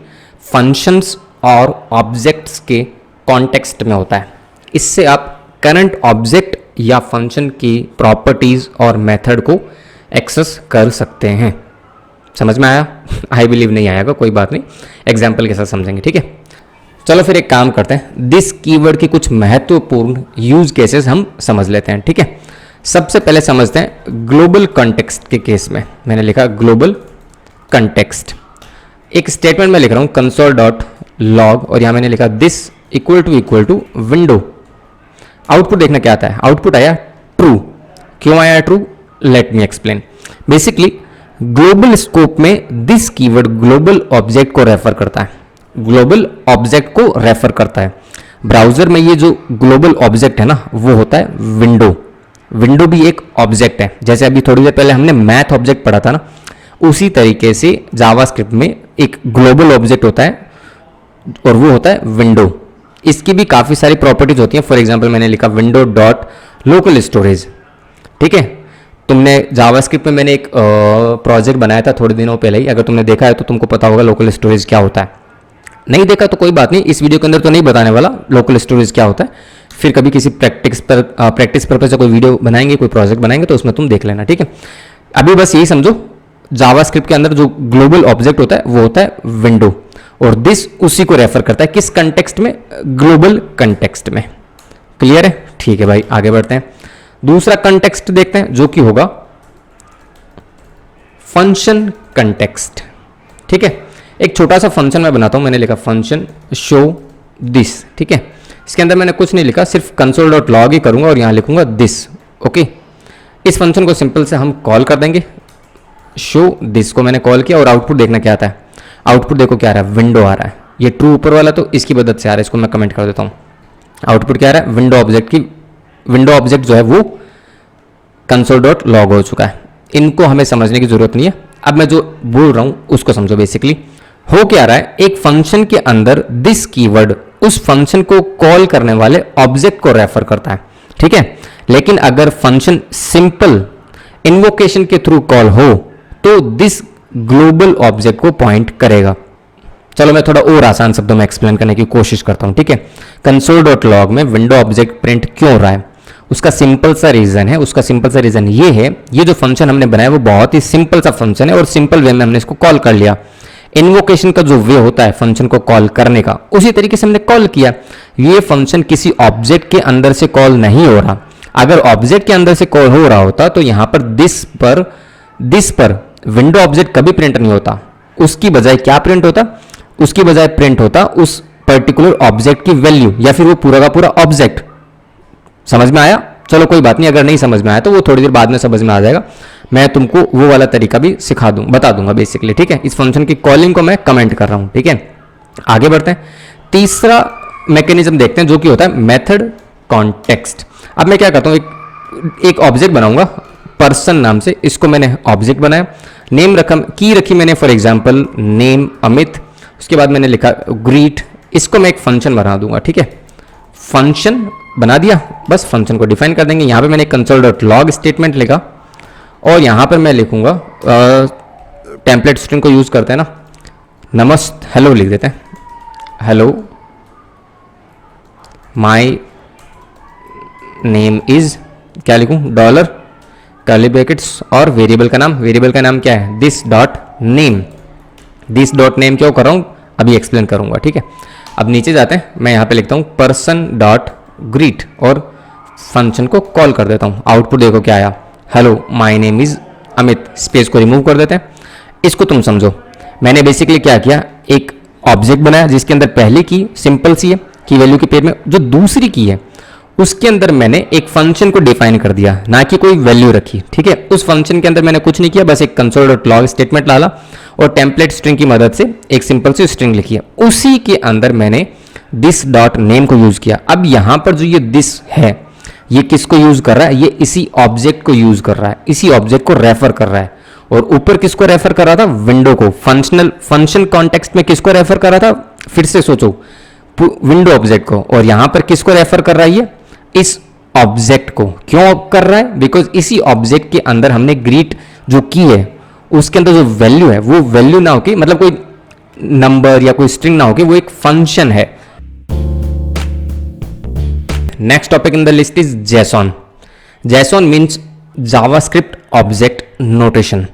फंक्शंस और ऑब्जेक्ट्स के कॉन्टेक्स्ट में होता है। इससे आप करंट ऑब्जेक्ट या फंक्शन की प्रॉपर्टीज और मेथड को एक्सेस कर सकते हैं। समझ में आया? आई बिलीव नहीं आएगा, कोई बात नहीं, एग्जाम्पल के साथ समझेंगे, ठीक है। चलो फिर एक काम करते हैं, दिस कीवर्ड के कुछ महत्वपूर्ण यूज केसेस हम समझ लेते हैं, ठीक है। सबसे पहले समझते हैं ग्लोबल कॉन्टेक्स्ट के केस में। मैंने लिखा ग्लोबल कॉन्टेक्स्ट, एक स्टेटमेंट में लिख रहा हूं console.log और यहां मैंने लिखा this equal to window. Output देखना क्या आता है, आउटपुट आया ट्रू। क्यों आया true? Let me explain. Basically global scope में दिस कीवर्ड ग्लोबल ऑब्जेक्ट को रेफर करता है, ग्लोबल ऑब्जेक्ट को रेफर करता है। ब्राउजर में ये जो ग्लोबल ऑब्जेक्ट है ना वो होता है विंडो। विंडो भी एक ऑब्जेक्ट है, जैसे अभी थोड़ी देर पहले हमने मैथ ऑब्जेक्ट पढ़ा था ना, उसी तरीके से जावास्क्रिप्ट में एक ग्लोबल ऑब्जेक्ट होता है और वो होता है विंडो। इसकी भी काफ़ी सारी प्रॉपर्टीज होती हैं। फॉर एग्जांपल मैंने लिखा विंडो डॉट लोकल स्टोरेज, ठीक है। तुमने जावास्क्रिप्ट में मैंने एक प्रोजेक्ट बनाया था थोड़े दिनों पहले ही, अगर तुमने देखा है तो तुमको पता होगा लोकल स्टोरेज क्या होता है। नहीं देखा तो कोई बात नहीं, इस वीडियो के अंदर तो नहीं बताने वाला लोकल स्टोरेज क्या होता है, फिर कभी किसी प्रैक्टिस पर्पज से कोई वीडियो बनाएंगे, कोई प्रोजेक्ट बनाएंगे तो उसमें तुम देख लेना, ठीक है। अभी बस यही समझो, जावास्क्रिप्ट के अंदर जो ग्लोबल ऑब्जेक्ट होता है वो होता है विंडो, और दिस उसी को रेफर करता है, किस कंटेक्स्ट में? ग्लोबल कंटेक्स्ट में। क्लियर है? ठीक है भाई, आगे बढ़ते हैं। दूसरा कंटेक्स्ट देखते हैं जो कि होगा फंक्शन कंटेक्स्ट, ठीक है। एक छोटा सा फंक्शन मैं बनाता हूं, मैंने लिखा फंक्शन शो दिस, ठीक है। इसके अंदर मैंने कुछ नहीं लिखा, सिर्फ console.log ही करूंगा और यहां लिखूंगा दिस, ओके। इस फंक्शन को सिंपल से हम कॉल कर देंगे, शो दिस को मैंने कॉल किया और आउटपुट देखना क्या आता है। आउटपुट देखो क्या आ रहा है, विंडो आ रहा है। ये ट्रू ऊपर वाला तो इसकी मदद से आ रहा है, इसको मैं कमेंट कर देता हूं। आउटपुट क्या आ रहा है, विंडो ऑब्जेक्ट की, विंडो ऑब्जेक्ट जो है वो console.log हो चुका है। इनको हमें समझने की जरूरत नहीं है, अब मैं जो बोल रहा हूं उसको समझो। बेसिकली हो क्या रहा है, एक फंक्शन के अंदर दिस कीवर्ड उस फंक्शन को कॉल करने वाले ऑब्जेक्ट को रेफर करता है, ठीक है। लेकिन अगर फंक्शन सिंपल इन्वोकेशन के थ्रू कॉल हो तो दिस ग्लोबल ऑब्जेक्ट को पॉइंट करेगा। चलो मैं थोड़ा और आसान शब्दों में एक्सप्लेन करने की कोशिश करता हूं, ठीक है। console.log में विंडो ऑब्जेक्ट प्रिंट क्यों हो रहा है, उसका सिंपल सा रीजन है। उसका सिंपल सा रीजन ये है, ये जो फंक्शन हमने बनाया वो बहुत ही सिंपल सा फंक्शन है और सिंपल वे में हमने इसको कॉल कर लिया। इन्वोकेशन का जो वे होता है फंक्शन को कॉल करने का, उसी तरीके से हमने कॉल किया। ये फंक्शन किसी ऑब्जेक्ट के अंदर से कॉल नहीं हो रहा। अगर ऑब्जेक्ट के अंदर से कॉल हो रहा होता तो यहां पर दिस पर विंडो ऑब्जेक्ट कभी प्रिंट नहीं होता, उसकी बजाय क्या प्रिंट होता, उसकी बजाय प्रिंट होता उस पर्टिकुलर ऑब्जेक्ट की वैल्यू या फिर वो पूरा का पूरा ऑब्जेक्ट। समझ में आया? चलो कोई बात नहीं, अगर नहीं समझ में आया तो वो थोड़ी देर बाद में समझ में आ जाएगा, मैं तुमको वो वाला तरीका भी बता दूंगा बेसिकली, ठीक है। इस फंक्शन की कॉलिंग को मैं कमेंट कर रहा हूं, ठीक है। आगे बढ़ते हैं, तीसरा मैकेनिज्म देखते हैं जो कि होता है मेथड कॉन्टेक्स्ट। अब मैं क्या करता हूं, एक ऑब्जेक्ट बनाऊंगा पर्सन नाम से, इसको मैंने ऑब्जेक्ट बनाया, नेम रखा, की रखी मैंने फॉर एग्जांपल नेम अमित, उसके बाद मैंने लिखा ग्रीट, इसको मैं एक फंक्शन बना दूंगा, ठीक है, फंक्शन बना दिया, बस फंक्शन को डिफाइन कर देंगे। यहाँ पे मैंने console.log स्टेटमेंट लिखा और यहाँ पर मैं लिखूंगा टेम्पलेट स्ट्रिंग को यूज करते हैं ना, नमस्ते, हेलो लिख देते हैं, हेलो माई नेम इज, क्या लिखूं, डॉलर कर्ली ब्रैकेट्स और वेरिएबल का नाम क्या है, this dot name. This dot name क्यों कर रहा हूं अभी एक्सप्लेन करूंगा, ठीक है। अब नीचे जाते हैं, मैं यहाँ पे लिखता हूँ पर्सन डॉट ग्रीट और फंक्शन को कॉल कर देता हूँ। आउटपुट देखो क्या आया, hello my name is Amit, space को रिमूव कर देते हैं। इसको तुम समझो, मैंने बेसिकली क्या किया, एक ऑब्जेक्ट बनाया जिसके अंदर पहली की सिंपल सी है, की वैल्यू के पेयर में, जो दूसरी की है उसके अंदर मैंने एक फंक्शन को डिफाइन कर दिया, ना कि कोई वैल्यू रखी, ठीक है। उस फंक्शन के अंदर मैंने कुछ नहीं किया, बस एक console.log स्टेटमेंट डाला और टेम्पलेट स्ट्रिंग की मदद से एक सिंपल सी स्ट्रिंग लिखी है, उसी के अंदर मैंने दिस डॉट नेम को यूज किया। अब यहां पर जो ये दिस है, ये किसको यूज कर रहा है, ये इसी ऑब्जेक्ट को यूज कर रहा है, इसी ऑब्जेक्ट को रेफर कर रहा है। और ऊपर किसको रेफर कर रहा था, विंडो को, फंक्शन कॉन्टेक्स्ट में किसको रेफर कर रहा था, फिर से सोचो, विंडो ऑब्जेक्ट को। और यहां पर किसको रेफर कर रहा है, ये इस ऑब्जेक्ट को। क्यों कर रहा है, बिकॉज इसी ऑब्जेक्ट के अंदर हमने ग्रीट जो की है उसके अंदर जो वैल्यू है वो वैल्यू ना होगी, मतलब कोई नंबर या कोई स्ट्रिंग ना होगी, वो एक फंक्शन है। Next topic in the list is JSON। JSON means JavaScript object notation.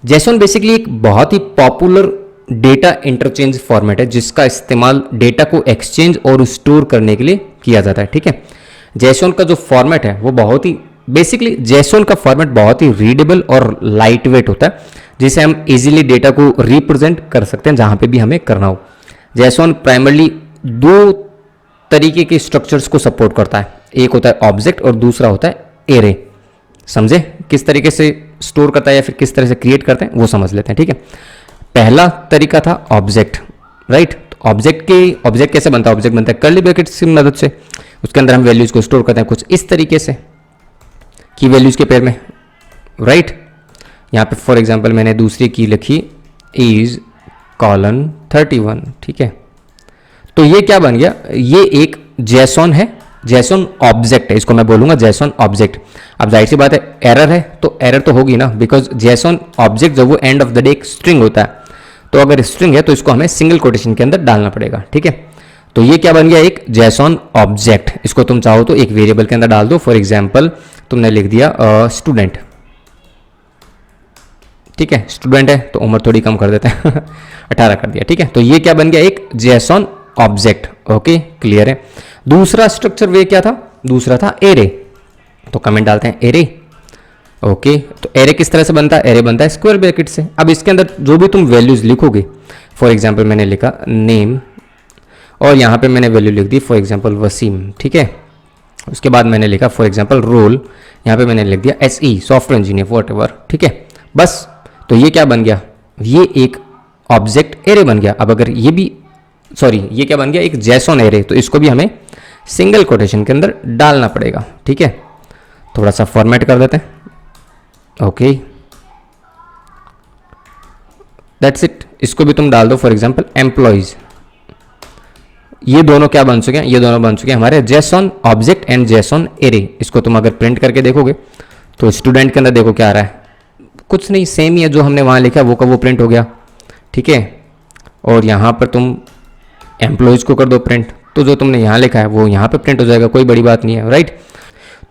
JSON basically एक बहुत ही पॉपुलर डेटा इंटरचेंज फॉर्मेट है जिसका इस्तेमाल डेटा को एक्सचेंज और स्टोर करने के लिए किया जाता है, ठीक है। JSON का जो फॉर्मेट है वो बहुत ही बेसिकली JSON का फॉर्मेट बहुत ही रीडेबल और लाइट वेट होता है, जिसे हम इजीली डेटा को रिप्रेजेंट कर सकते हैं जहां पे भी हमें करना हो। JSON प्राइमरली दो तरीके के स्ट्रक्चर्स को सपोर्ट करता है, एक होता है ऑब्जेक्ट और दूसरा होता है एरे। समझे किस तरीके से स्टोर करता है या फिर किस तरह से क्रिएट करते हैं वो समझ लेते हैं, ठीक है। पहला तरीका था ऑब्जेक्ट, राइट। ऑब्जेक्ट कैसे बनता है, ऑब्जेक्ट बनता है कर्ली ब्रैकेट्स की मदद से, उसके अंदर हम वैल्यूज को स्टोर करते हैं कुछ इस तरीके से, की वैल्यूज के पेयर में, राइट। यहाँ पे फॉर एग्जांपल मैंने दूसरी की लिखी इज :31, ठीक है। तो ये क्या बन गया, ये एक JSON है, JSON ऑब्जेक्ट है, इसको मैं बोलूंगा JSON ऑब्जेक्ट। अब जाहिर सी बात है एरर है तो एरर तो होगी ना, बिकॉज JSON ऑब्जेक्ट जब वो एंड ऑफ द डे एक स्ट्रिंग होता है, तो अगर स्ट्रिंग है तो इसको हमें सिंगल कोटेशन के अंदर डालना पड़ेगा, ठीक है। तो ये क्या बन गया, एक JSON ऑब्जेक्ट। इसको तुम चाहो तो एक वेरिएबल के अंदर डाल दो, फॉर एग्जाम्पल तुमने लिख दिया स्टूडेंट, ठीक है। स्टूडेंट है तो उम्र थोड़ी कम कर देते हैं 18 कर दिया, ठीक है। तो ये क्या बन गया, एक JSON ऑब्जेक्ट, ओके क्लियर है। दूसरा स्ट्रक्चर वे क्या था, दूसरा था एरे, तो कमेंट डालते हैं एरे, ओके। तो एरे किस तरह से बनता है, एरे बनता है स्क्वायर ब्रैकेट से। अब इसके अंदर जो भी तुम वैल्यूज लिखोगे, फॉर एग्जांपल मैंने लिखा नेम और यहाँ पे मैंने वैल्यू लिख दी फॉर एग्जांपल वसीम, ठीक है। उसके बाद मैंने लिखा फॉर एग्जांपल रोल, यहाँ पे मैंने लिख दिया SE सॉफ्टवेयर इंजीनियर व्हाटएवर, ठीक है। बस तो ये क्या बन गया, ये एक ऑब्जेक्ट एरे बन गया। अब अगर ये भी ये क्या बन गया, एक JSON एरे, तो इसको भी हमें सिंगल कोटेशन के अंदर डालना पड़ेगा, ठीक है। थोड़ा सा फॉर्मेट कर देते हैं, ओके दैट्स इट। इसको भी तुम डाल दो फॉर एग्जांपल एम्प्लॉइज। ये दोनों क्या बन चुके हैं, ये दोनों बन चुके हैं हमारे JSON object and JSON array. इसको तुम अगर प्रिंट करके देखोगे तो स्टूडेंट के अंदर देखो क्या आ रहा है, कुछ नहीं, सेम ही है जो हमने वहां लिखा वो का वो प्रिंट हो गया, ठीक है। और यहाँ पर तुम एम्प्लॉयज को कर दो प्रिंट, तो जो तुमने यहाँ लिखा है वो यहाँ पे प्रिंट हो जाएगा, कोई बड़ी बात नहीं है, राइट।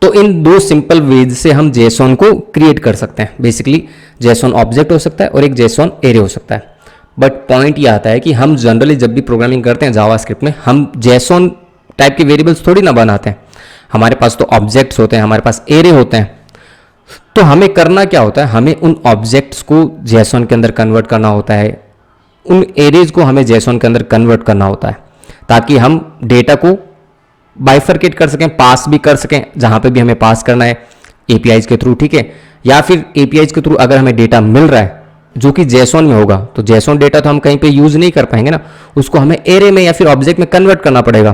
तो इन दो सिंपल वेज से हम JSON को क्रिएट कर सकते हैं। बेसिकली JSON ऑब्जेक्ट हो सकता है और एक JSON एरे हो सकता है। बट पॉइंट ये आता है कि हम जनरली जब भी प्रोग्रामिंग करते हैं जावास्क्रिप्ट में, हम JSON टाइप के वेरिएबल्स थोड़ी ना बनाते हैं। हमारे पास तो ऑब्जेक्ट्स होते हैं, हमारे पास एरे होते हैं। तो हमें करना क्या होता है, हमें उन ऑब्जेक्ट्स को JSON के अंदर कन्वर्ट करना होता है, उन एरेज को हमें JSON के अंदर कन्वर्ट करना होता है, ताकि हम डेटा को बाइफरकेट कर सकें, पास भी कर सकें जहां पे भी हमें पास करना है APIs के थ्रू, ठीक है। या फिर APIs के थ्रू अगर हमें डेटा मिल रहा है जो कि JSON में होगा, तो JSON डेटा तो हम कहीं पे यूज नहीं कर पाएंगे ना, उसको हमें एरे में या फिर ऑब्जेक्ट में कन्वर्ट करना पड़ेगा।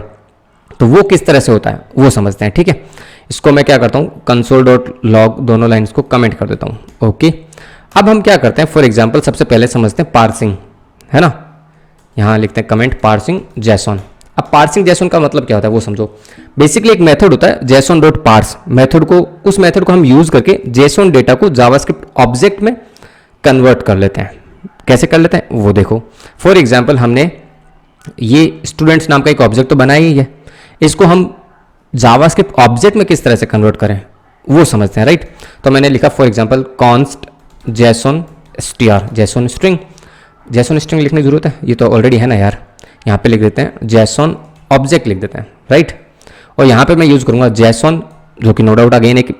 तो वो किस तरह से होता है वो समझते हैं, ठीक है। इसको मैं क्या करता हूँ, कंसोल डॉट लॉग दोनों लाइन्स को कमेंट कर देता हूँ। ओके, अब हम क्या करते हैं, फॉर एग्जाम्पल सबसे पहले समझते हैं पार्सिंग, है ना। यहाँ लिखते हैं कमेंट पार्सिंग जेसॉन। अब पार्सिंग जेसॉन का मतलब क्या होता है वो समझो। बेसिकली एक मेथड होता है जेसॉन डॉट पार्स मेथड को, उस मेथड को हम यूज करके जेसॉन डेटा को जावास्क्रिप्ट ऑब्जेक्ट में कन्वर्ट कर लेते हैं। कैसे कर लेते हैं वो देखो। फॉर एग्जाम्पल हमने ये स्टूडेंट्स नाम का एक ऑब्जेक्ट तो बनाया ही है, इसको हम जावास्क्रिप्ट ऑब्जेक्ट में किस तरह से कन्वर्ट करें वो समझते हैं, राइट। तो मैंने लिखा for example const JSON str, JSON string. JSON string लिखने की जरूरत है, ये तो ऑलरेडी है ना यार। यहाँ पे लिख देते हैं जेसॉन ऑब्जेक्ट लिख देते हैं, राइट। और यहाँ पे मैं यूज करूंगा जेसॉन, जो कि नो डाउट अगेन एक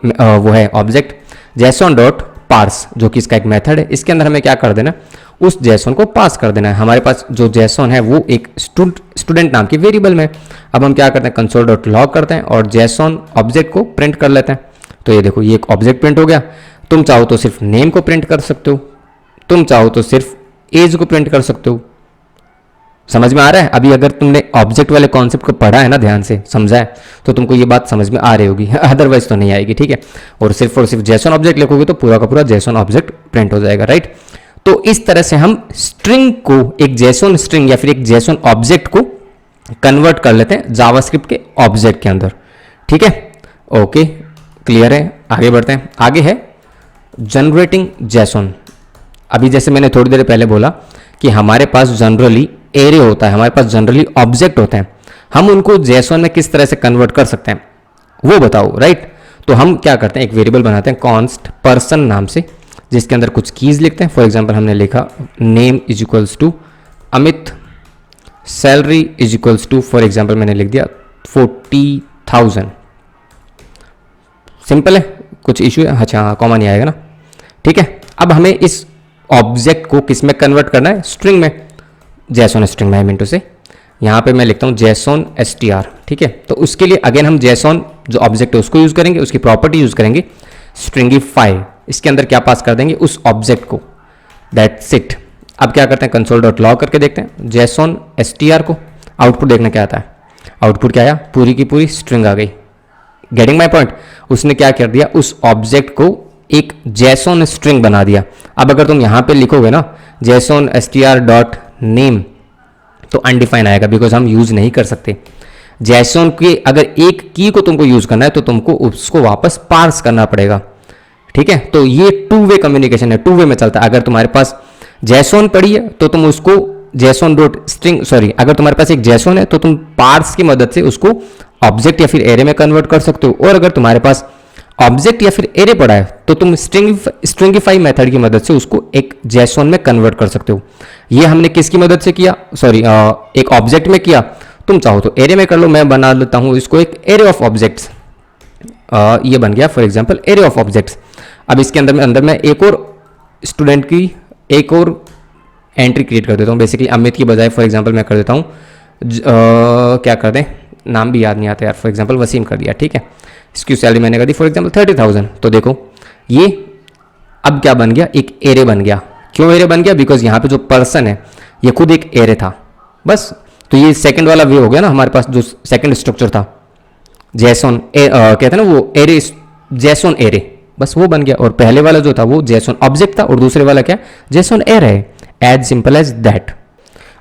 वो है ऑब्जेक्ट, जेसॉन डॉट पार्स, जो कि इसका एक मेथड है। इसके अंदर हमें क्या कर देना, उस जेसॉन को पास कर देना है। हमारे पास जो जेसॉन है वो एक स्टूडेंट नाम की वेरिएबल में। अब हम क्या करते हैं, कंसोल डॉट लॉग करते हैं और जेसॉन ऑब्जेक्ट को प्रिंट कर लेते हैं। तो ये देखो, ये एक ऑब्जेक्ट प्रिंट हो गया। तुम चाहो तो सिर्फ नेम को प्रिंट कर सकते हो, तुम चाहो तो सिर्फ एज को प्रिंट कर सकते हो। समझ में आ रहा है? अभी अगर तुमने ऑब्जेक्ट वाले कॉन्सेप्ट को पढ़ा है ना, ध्यान से समझा है, तो तुमको ये बात समझ में आ रही होगी, अदरवाइज तो नहीं आएगी, ठीक है। और सिर्फ जेसॉन ऑब्जेक्ट लिखोगे तो पूरा का पूरा जेसॉन ऑब्जेक्ट प्रिंट हो जाएगा, राइट। तो इस तरह से हम स्ट्रिंग को एक जेसॉन स्ट्रिंग या फिर एक जेसॉन ऑब्जेक्ट को कन्वर्ट कर लेते हैं जावास्क्रिप्ट के ऑब्जेक्ट के अंदर, ठीक है। ओके, क्लियर है? आगे बढ़ते हैं। आगे है जनरेटिंग जेसॉन। अभी जैसे मैंने थोड़ी देर पहले बोला कि हमारे पास जनरली एरे होता है, हमारे पास जनरली ऑब्जेक्ट होते हैं, हम उनको जेसॉन में किस तरह से कन्वर्ट कर सकते हैं वो बताओ, राइट। तो हम क्या करते हैं, एक वेरिएबल बनाते हैं कॉन्स्ट पर्सन नाम से, जिसके अंदर कुछ कीज लिखते हैं। फॉर एग्जांपल हमने लिखा name is equals to Amit, salary is equals to, for example मैंने लिख दिया 40,000। सिंपल है, कुछ इशू है? अच्छा, कॉमा नहीं आएगा ना, ठीक है। अब हमें इस ऑब्जेक्ट को किस में कन्वर्ट करना है, स्ट्रिंग में, जेसॉन स्ट्रिंग में। मिनटों से यहाँ पे मैं लिखता हूँ जेसॉन str, ठीक है। तो उसके लिए अगेन हम जेसॉन जो ऑब्जेक्ट है उसको यूज करेंगे, उसकी प्रॉपर्टी यूज करेंगे स्ट्रिंगिफाई। इसके अंदर क्या पास कर देंगे, उस ऑब्जेक्ट को, दैट्स इट। अब क्या करते हैं, कंसोल डॉट लॉग करके देखते हैं जेसॉन str को, आउटपुट देखने क्या आता है। आउटपुट क्या आया, पूरी की पूरी स्ट्रिंग आ गई। Getting my point? उसने क्या कर दिया, उस ऑब्जेक्ट को एक जेसॉन स्ट्रिंग बना दिया। अब अगर तुम यहां पे लिखोगे ना जेसॉन str डॉट नेम, तो अनडिफाइन आएगा, बिकॉज हम यूज नहीं कर सकते। जेसॉन के अगर एक की को तुमको यूज करना है तो तुमको उसको वापस पार्स करना पड़ेगा, ठीक है। तो ये टू वे कम्युनिकेशन है, टू वे में चलता है। अगर तुम्हारे पास जेसॉन पड़ी है तो तुम उसको जेसॉन डॉट स्ट्रिंग, सॉरी, अगर तुम्हारे पास एक जेसॉन है तो तुम पार्स की मदद से उसको ऑब्जेक्ट या फिर एरे में कन्वर्ट कर सकते हो। और अगर तुम्हारे पास ऑब्जेक्ट या फिर एरे पड़ा है तो तुम स्ट्रिंगिफाई मेथड की मदद से उसको एक जेसॉन में कन्वर्ट कर सकते हो। ये हमने किसकी मदद से किया, सॉरी, एक ऑब्जेक्ट में किया। तुम चाहो तो एरे में कर लो, मैं बना लेता हूं इसको एक एरे ऑफ ऑब्जेक्ट्स। ये बन गया for example array of objects. अब इसके अंदर मैं एक और स्टूडेंट की एक और एंट्री क्रिएट कर देता हूँ। बेसिकली अमित की बजाय फॉर एग्जांपल मैं कर देता हूँ क्या कर दें, नाम भी याद नहीं आता यार, फॉर एग्जांपल वसीम कर दिया, ठीक है। इसकी सैलरी मैंने कर दी फॉर एग्जांपल 30,000। तो देखो ये अब क्या बन गया, एक एरे बन गया। क्यों एरे बन गया, बिकॉज यहाँ पे जो पर्सन है ये खुद एक एरे था, बस। तो ये सेकंड वाला वे हो गया ना, हमारे पास जो सेकंड स्ट्रक्चर था जेसॉन कहते हैं ना वो एरे, जेसॉन एरे, बस वो बन गया। और पहले वाला जो था वो जेसॉन ऑब्जेक्ट था और दूसरे वाला क्या, जेसॉन एरे है। As simple as that.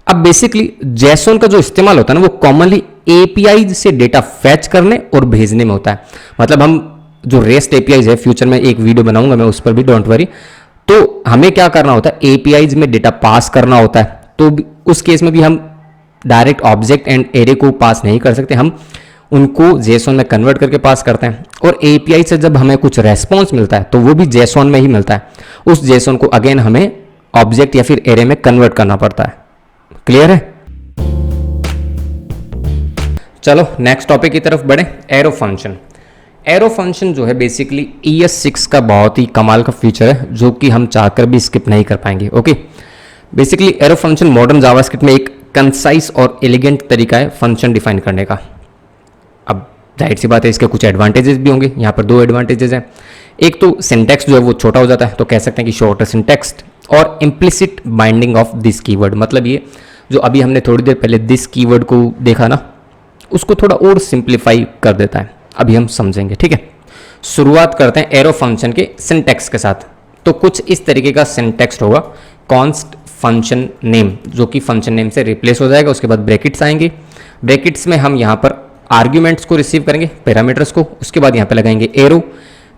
अब बेसिकली जेसॉन का जो इस्तेमाल होता है ना वो कॉमनली एपीआई से डेटा फैच करने और भेजने में होता है। मतलब हम जो रेस्ट एपीआईज है, फ्यूचर में एक वीडियो बनाऊंगा मैं उस पर भी, डोंट वरी। तो हमें क्या करना होता है, एपीआईज में डेटा पास करना होता है। तो उस केस में भी हम डायरेक्ट ऑब्जेक्ट एंड एरे को पास नहीं कर सकते, हम उनको जेसॉन में कन्वर्ट करके पास करते हैं। और एपीआई से जब हमें कुछ रेस्पॉन्स मिलता है तो वो भी जेसॉन में ही मिलता है। उस जेसॉन को अगेन हमें ऑब्जेक्ट या फिर एरे में कन्वर्ट करना पड़ता है। क्लियर है? चलो नेक्स्ट टॉपिक की तरफ बढ़े, एरो फंक्शन। एरो फंक्शन जो है बेसिकली ES6 का बहुत ही कमाल का फीचर है जो कि हम चाहकर भी स्किप नहीं कर पाएंगे। Okay, basically arrow function modern JavaScript में एक कंसाइज और एलिगेंट तरीका है फंक्शन डिफाइन करने का। अब जाहिर सी बात है इसके कुछ एडवांटेजेस भी होंगे। यहाँ पर दो एडवांटेजेस हैं। एक तो सिंटैक्स जो है वो छोटा हो जाता है, तो कह सकते हैं कि शॉर्टर सिंटैक्स, और implicit binding of this keyword. मतलब ये जो अभी हमने थोड़ी देर पहले दिस कीवर्ड को देखा ना, उसको थोड़ा और सिंप्लीफाई कर देता है। अभी हम समझेंगे, ठीक है। शुरुआत करते हैं एरो फंक्शन के सिंटैक्स के साथ। तो कुछ इस तरीके का सिंटैक्स होगा, कॉन्स्ट फंक्शन नेम, जो कि फंक्शन नेम से रिप्लेस हो जाएगा। उसके बाद ब्रैकेट्स आएंगे, ब्रैकेट्स में हम यहाँ पर आर्ग्यूमेंट्स को रिसीव करेंगे, पैरामीटर्स को। उसके बाद यहाँ पे लगाएंगे arrow,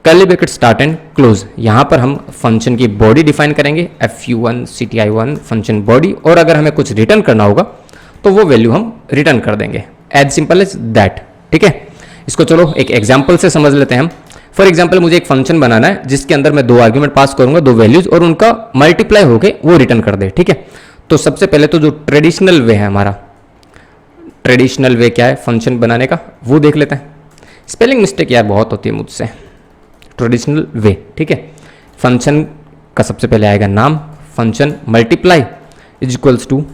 curly bracket start and close. यहाँ पर हम फंक्शन की बॉडी डिफाइन करेंगे, fun cti1 फंक्शन बॉडी, और अगर हमें कुछ रिटर्न करना होगा तो वो वैल्यू हम रिटर्न कर देंगे, एज सिंपल एज दैट, ठीक है। इसको चलो एक एग्जाम्पल से समझ लेते हैं हम। फॉर एग्जाम्पल मुझे एक फंक्शन बनाना है जिसके अंदर मैं 2 आर्ग्यूमेंट पास करूंगा, 2 वैल्यूज, और उनका मल्टीप्लाई होके वो रिटर्न कर दे, ठीक है। तो सबसे पहले तो जो ट्रेडिशनल वे है हमारा, ट्रेडिशनल वे क्या है फंक्शन बनाने का, वो देख लेते हैं। स्पेलिंग मिस्टेक यार बहुत होती है मुझसे। ट्रेडिशनल वे, ठीक है। फंक्शन का सबसे पहले आएगा नाम, function multiply is equals to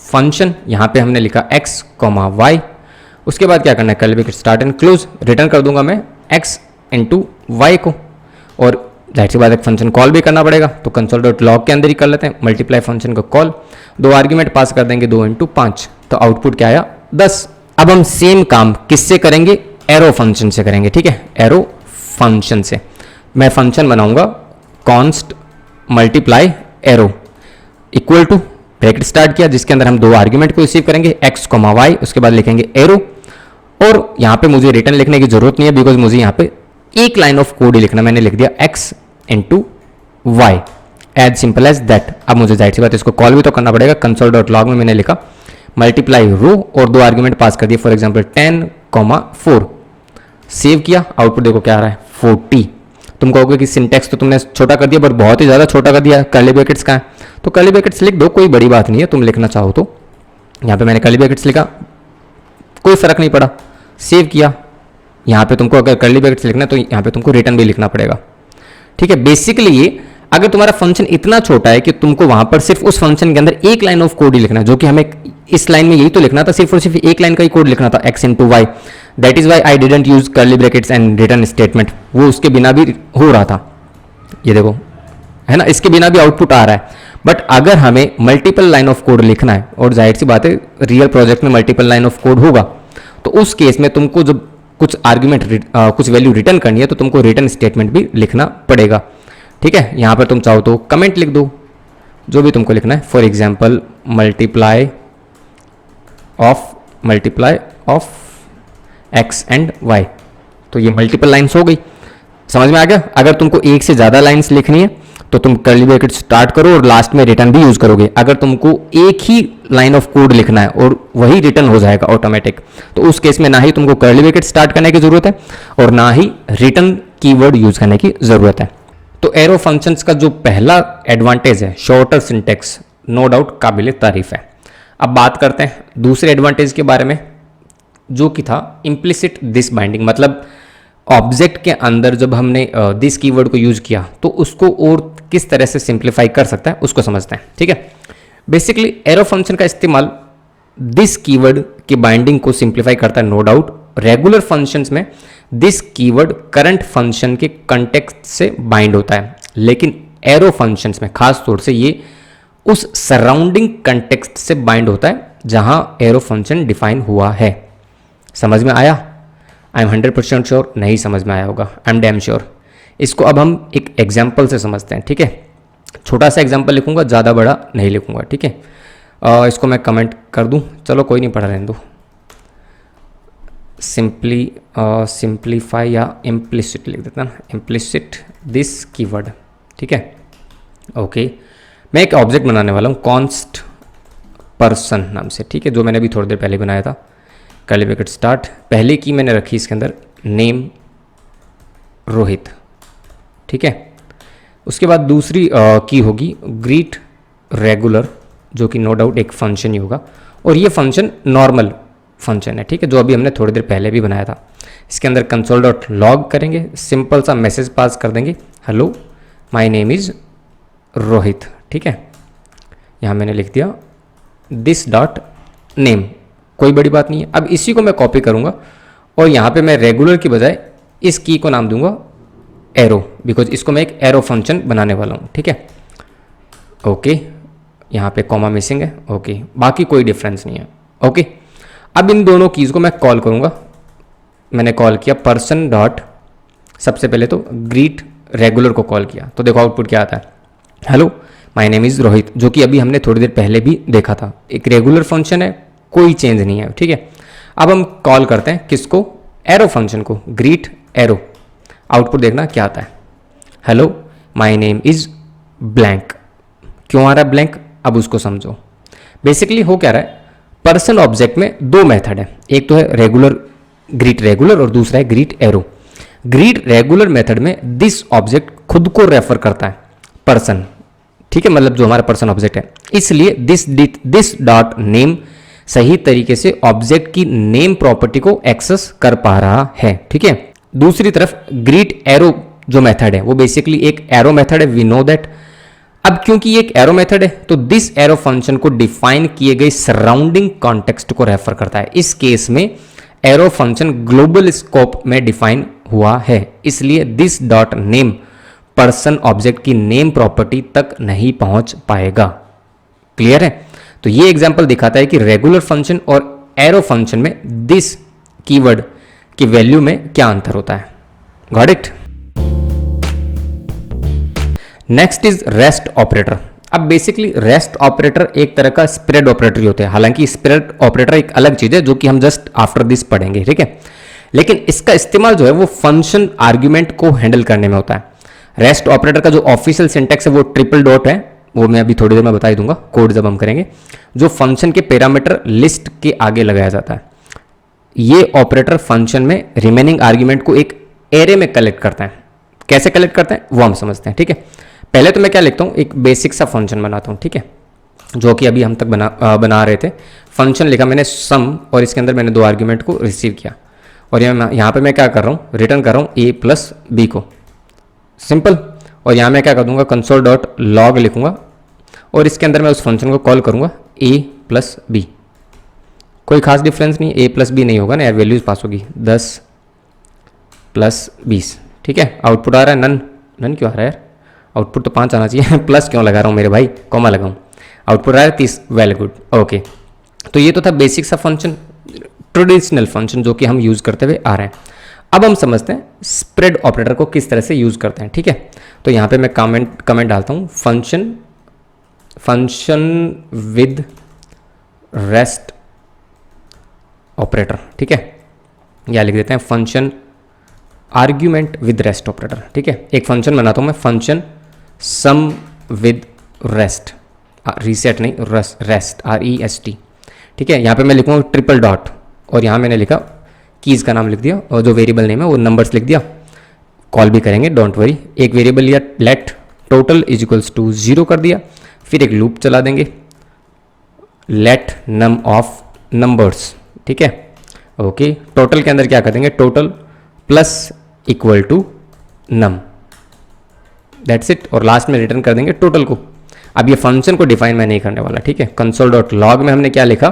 function, यहां पे हमने लिखा x, y। उसके बाद क्या करना है, curly bracket start and close, return कर दूंगा मैं x इंटू वाई को, और जाहिर सी बात है फंक्शन कॉल भी करना पड़ेगा, तो कंसोल डॉट लॉग के अंदर ही कर लेते हैं, मल्टीप्लाई फंक्शन को कॉल, 2 आर्ग्यूमेंट पास कर देंगे, 2 इंटू 5, तो आउटपुट क्या आया 10। अब हम सेम काम किससे करेंगे, एरो फंक्शन से करेंगे, ठीक है। एरो फंक्शन से मैं फंक्शन बनाऊंगा const multiply arrow equal to, bracket start किया जिसके अंदर हम 2 आर्ग्यूमेंट को रिसीव करेंगे, x, y, उसके बाद लिखेंगे एरो, और यहाँ पे मुझे रिटर्न लिखने की जरूरत नहीं है बिकॉज मुझे यहाँ पे एक लाइन ऑफ कोड ही लिखना, मैंने लिख दिया x into y, as simple as that. अब मुझे जाहिर सी बात इसको कॉल भी तो करना पड़ेगा, कंसोल डॉट लॉग में मैंने लिखा मल्टीप्लाई रो, और 2 आर्ग्यूमेंट पास कर दिए, फॉर एग्जाम्पल 10, 4, सेव किया, आउटपुट देखो क्या आ रहा है 40। तुम कहोगे कि सिंटैक्स तो तुमने छोटा कर दिया, पर बहुत ही ज़्यादा छोटा कर दिया, कर्ली ब्रैकेट्स का है, तो कर्ली ब्रैकेट्स लिख दो, कोई बड़ी बात नहीं है, तुम लिखना चाहो तो। यहाँ पे मैंने कर्ली ब्रैकेट्स लिखा, कोई फर्क नहीं पड़ा, सेव किया। यहाँ पे तुमको अगर कर्ली ब्रैकेट्स लिखना है तो यहाँ पे तुमको रिटर्न भी लिखना पड़ेगा, ठीक है। बेसिकली ये अगर तुम्हारा फंक्शन इतना छोटा है कि तुमको वहां पर सिर्फ उस फंक्शन के अंदर एक लाइन ऑफ कोड ही लिखना है, जो कि हमें इस लाइन में यही तो लिखना था, सिर्फ और सिर्फ एक लाइन का ही कोड लिखना था, x into y, that is why I didn't use curly brackets and return statement, वो उसके बिना भी हो रहा था, ये देखो है ना, इसके बिना भी आउटपुट आ रहा है। बट अगर हमें मल्टीपल लाइन ऑफ कोड लिखना है, और जाहिर सी बात है रियल प्रोजेक्ट में मल्टीपल लाइन ऑफ कोड होगा, तो उस केस में तुमको जब कुछ आर्ग्यूमेंट कुछ वैल्यू रिटर्न करनी है तो तुमको रिटर्न स्टेटमेंट भी लिखना पड़ेगा, ठीक है। यहां पर तुम चाहो तो कमेंट लिख दो, जो भी तुमको लिखना है, for example multiply of x and y, तो ये मल्टीपल लाइन्स हो गई, समझ में आ गया। अगर तुमको एक से ज्यादा लाइन्स लिखनी है तो तुम कर्ली ब्रैकेट स्टार्ट करो और लास्ट में रिटर्न भी यूज करोगे। अगर तुमको एक ही लाइन ऑफ कोड लिखना है और वही रिटर्न हो जाएगा ऑटोमेटिक, तो उस केस में ना ही तुमको कर्ली ब्रैकेट स्टार्ट करने की जरूरत है और ना ही रिटर्न कीवर्ड यूज करने की जरूरत है। तो एरो फंक्शंस का जो पहला एडवांटेज है, शॉर्टर सिंटेक्स, नो डाउट काबिल तारीफ है। अब बात करते हैं दूसरे एडवांटेज के बारे में, जो कि था इम्प्लिसिट दिस बाइंडिंग, मतलब ऑब्जेक्ट के अंदर जब हमने दिस कीवर्ड को यूज किया तो उसको और किस तरह से सिंप्लीफाई कर सकता है उसको समझते हैं, ठीक है। बेसिकली एरो फंक्शन का इस्तेमाल दिस कीवर्ड की बाइंडिंग को सिंप्लीफाई करता है, नो डाउट। रेगुलर फंक्शंस में दिस कीवर्ड करंट फंक्शन के कंटेक्स्ट से बाइंड होता है, लेकिन एरो फंक्शंस में खास तौर से ये उस सराउंडिंग कंटेक्स्ट से बाइंड होता है जहां एरो फंक्शन डिफाइन हुआ है। समझ में आया? आई एम 100% श्योर नहीं समझ में आया होगा, आई एम डैम श्योर। इसको अब हम एक एग्जाम्पल से समझते हैं, ठीक है। छोटा सा एग्जाम्पल लिखूंगा, ज़्यादा बड़ा नहीं लिखूंगा, ठीक है। इसको मैं कमेंट कर दूं, चलो कोई नहीं, पढ़ा रहने दो। सिंप्लीफाई या इम्प्लिसिट लिख देता ना, इम्प्लिसिट दिस कीवर्ड, ठीक है। ओके, मैं एक ऑब्जेक्ट बनाने वाला हूँ कॉन्स्ट पर्सन नाम से, ठीक है, जो मैंने अभी थोड़ी देर पहले बनाया था। कर्ली ब्रैकेट स्टार्ट, पहले की मैंने रखी इसके अंदर नेम रोहित, ठीक है। उसके बाद दूसरी की होगी ग्रीट रेगुलर, जो कि नो डाउट एक फंक्शन ही होगा, और ये फंक्शन नॉर्मल फंक्शन है, ठीक है, जो अभी हमने थोड़ी देर पहले भी बनाया था। इसके अंदर कंसोल डॉट लॉग करेंगे, सिंपल सा मैसेज पास कर देंगे, hello my name is Rohit, ठीक है। यहाँ मैंने लिख दिया दिस डॉट नेम, कोई बड़ी बात नहीं है। अब इसी को मैं कॉपी करूँगा और यहाँ पे मैं रेगुलर की बजाय इस की को नाम दूंगा एरो, बिकॉज इसको मैं एक एरो फंक्शन बनाने वाला हूँ, ठीक है। ओके, यहाँ पे कॉमा मिसिंग है, ओके, बाकी कोई डिफरेंस नहीं है, ओके। अब इन दोनों कीज़ को मैं कॉल करूँगा मैंने कॉल किया पर्सन डॉट, सबसे पहले तो ग्रीट रेगुलर को कॉल किया, तो देखो आउटपुट क्या आता है, hello my name is Rohit, जो कि अभी हमने थोड़ी देर पहले भी देखा था। एक रेगुलर फंक्शन है, कोई चेंज नहीं है, ठीक है। अब हम कॉल करते हैं किसको, एरो फंक्शन को, ग्रीट एरो। आउटपुट देखना क्या आता है, hello my name is blank. क्यों आ रहा है ब्लैंक, अब उसको समझो। बेसिकली हो क्या रहा है, पर्सन ऑब्जेक्ट में दो मेथड है, एक तो है रेगुलर, ग्रीट रेगुलर, और दूसरा है greet arrow. Greet regular method में दिस ऑब्जेक्ट खुद को रेफर करता है, पर्सन, ठीक है, मतलब जो हमारा पर्सन ऑब्जेक्ट है, इसलिए दिस डॉट नेम सही तरीके से ऑब्जेक्ट की नेम प्रॉपर्टी को एक्सेस कर पा रहा है, ठीक है। दूसरी तरफ ग्रीट एरो जो मेथड है वो बेसिकली एक एरो मेथड है, वी नो दैट। अब क्योंकि ये एक एरो मेथड है तो दिस एरो फंक्शन को डिफाइन किए गए सराउंडिंग कॉन्टेक्स्ट को रेफर करता है। इस केस में एरो फंक्शन ग्लोबल स्कोप में डिफाइन हुआ है, इसलिए this dot name person object की नेम प्रॉपर्टी तक नहीं पहुंच पाएगा। क्लियर है? तो ये एग्जांपल दिखाता है कि रेगुलर फंक्शन और एरो फंक्शन में दिस कीवर्ड की वैल्यू में क्या अंतर होता है। Got it? Next is rest operator. अब बेसिकली रेस्ट ऑपरेटर एक तरह का स्प्रेड ऑपरेटर ही होते हैं, हालांकि स्प्रेड ऑपरेटर एक अलग चीज है जो कि हम जस्ट आफ्टर दिस पढ़ेंगे, ठीक है। लेकिन इसका इस्तेमाल जो है वो फंक्शन आर्ग्यूमेंट को हैंडल करने में होता है। रेस्ट ऑपरेटर का जो ऑफिशियल सिंटैक्स है वो ट्रिपल डॉट है, वो मैं अभी थोड़ी देर में बता ही दूंगा कोड जब हम करेंगे, जो फंक्शन के पैरामीटर लिस्ट के आगे लगाया जाता है। ये ऑपरेटर फंक्शन में रिमेनिंग आर्ग्यूमेंट को एक एरे में कलेक्ट करता है। कैसे कलेक्ट करता है वो हम समझते हैं, ठीक है। पहले तो मैं क्या लिखता हूँ, एक बेसिक सा फंक्शन बनाता हूँ, ठीक है, जो कि अभी हम तक बना रहे थे। फंक्शन लिखा मैंने सम, और इसके अंदर मैंने दो आर्ग्यूमेंट को रिसीव किया, और यहाँ पे मैं क्या कर रहा हूँ, रिटर्न कर रहा हूँ a प्लस बी को, सिंपल। और यहाँ मैं क्या कर दूंगा, कंसोल डॉट लॉग लिखूंगा, और इसके अंदर मैं उस फंक्शन को कॉल करूंगा a प्लस बी। कोई खास डिफरेंस नहीं, a प्लस बी नहीं होगा ना यार, वैल्यूज पास होगी 10 प्लस 20, ठीक है। आउटपुट आ रहा है नन, नन क्यों आ रहा है यार, आउटपुट तो 5 आना चाहिए प्लस क्यों लगा रहा हूँ मेरे भाई, कॉमा लगाऊँ। आउटपुट आ रहा है 30, वेल गुड, ओके। तो ये तो था बेसिक सा फंक्शन, ट्रेडिशनल फंक्शन जो कि हम यूज़ करते हुए आ रहे हैं। अब हम समझते हैं स्प्रेड ऑपरेटर को किस तरह से यूज़ करते हैं, ठीक है। तो यहाँ पे मैं कमेंट डालता हूँ, फंक्शन विद रेस्ट ऑपरेटर, ठीक है, या लिख देते हैं function argument with rest operator, ठीक है। एक फंक्शन बनाता हूँ मैं, function sum with rest, reset नहीं, रेस्ट REST, ठीक है। यहाँ पे मैं लिखूँगा ट्रिपल डॉट, और यहाँ मैंने लिखा कीज़ का नाम लिख दिया, और जो वेरिएबल नेम है वो नंबर्स लिख दिया। कॉल भी करेंगे, डोंट वरी। एक वेरिएबल लिया, let total is equals to 0 कर दिया, फिर एक लूप चला देंगे, लेट नम ऑफ नंबर्स, ठीक है, ओके। टोटल के अंदर क्या कर देंगे, total plus equal to num, that's it, और लास्ट में रिटर्न कर देंगे टोटल को। अब ये फंक्शन को डिफाइन मैं नहीं करने वाला, ठीक है। कंसोल डॉट लॉग में हमने क्या लिखा,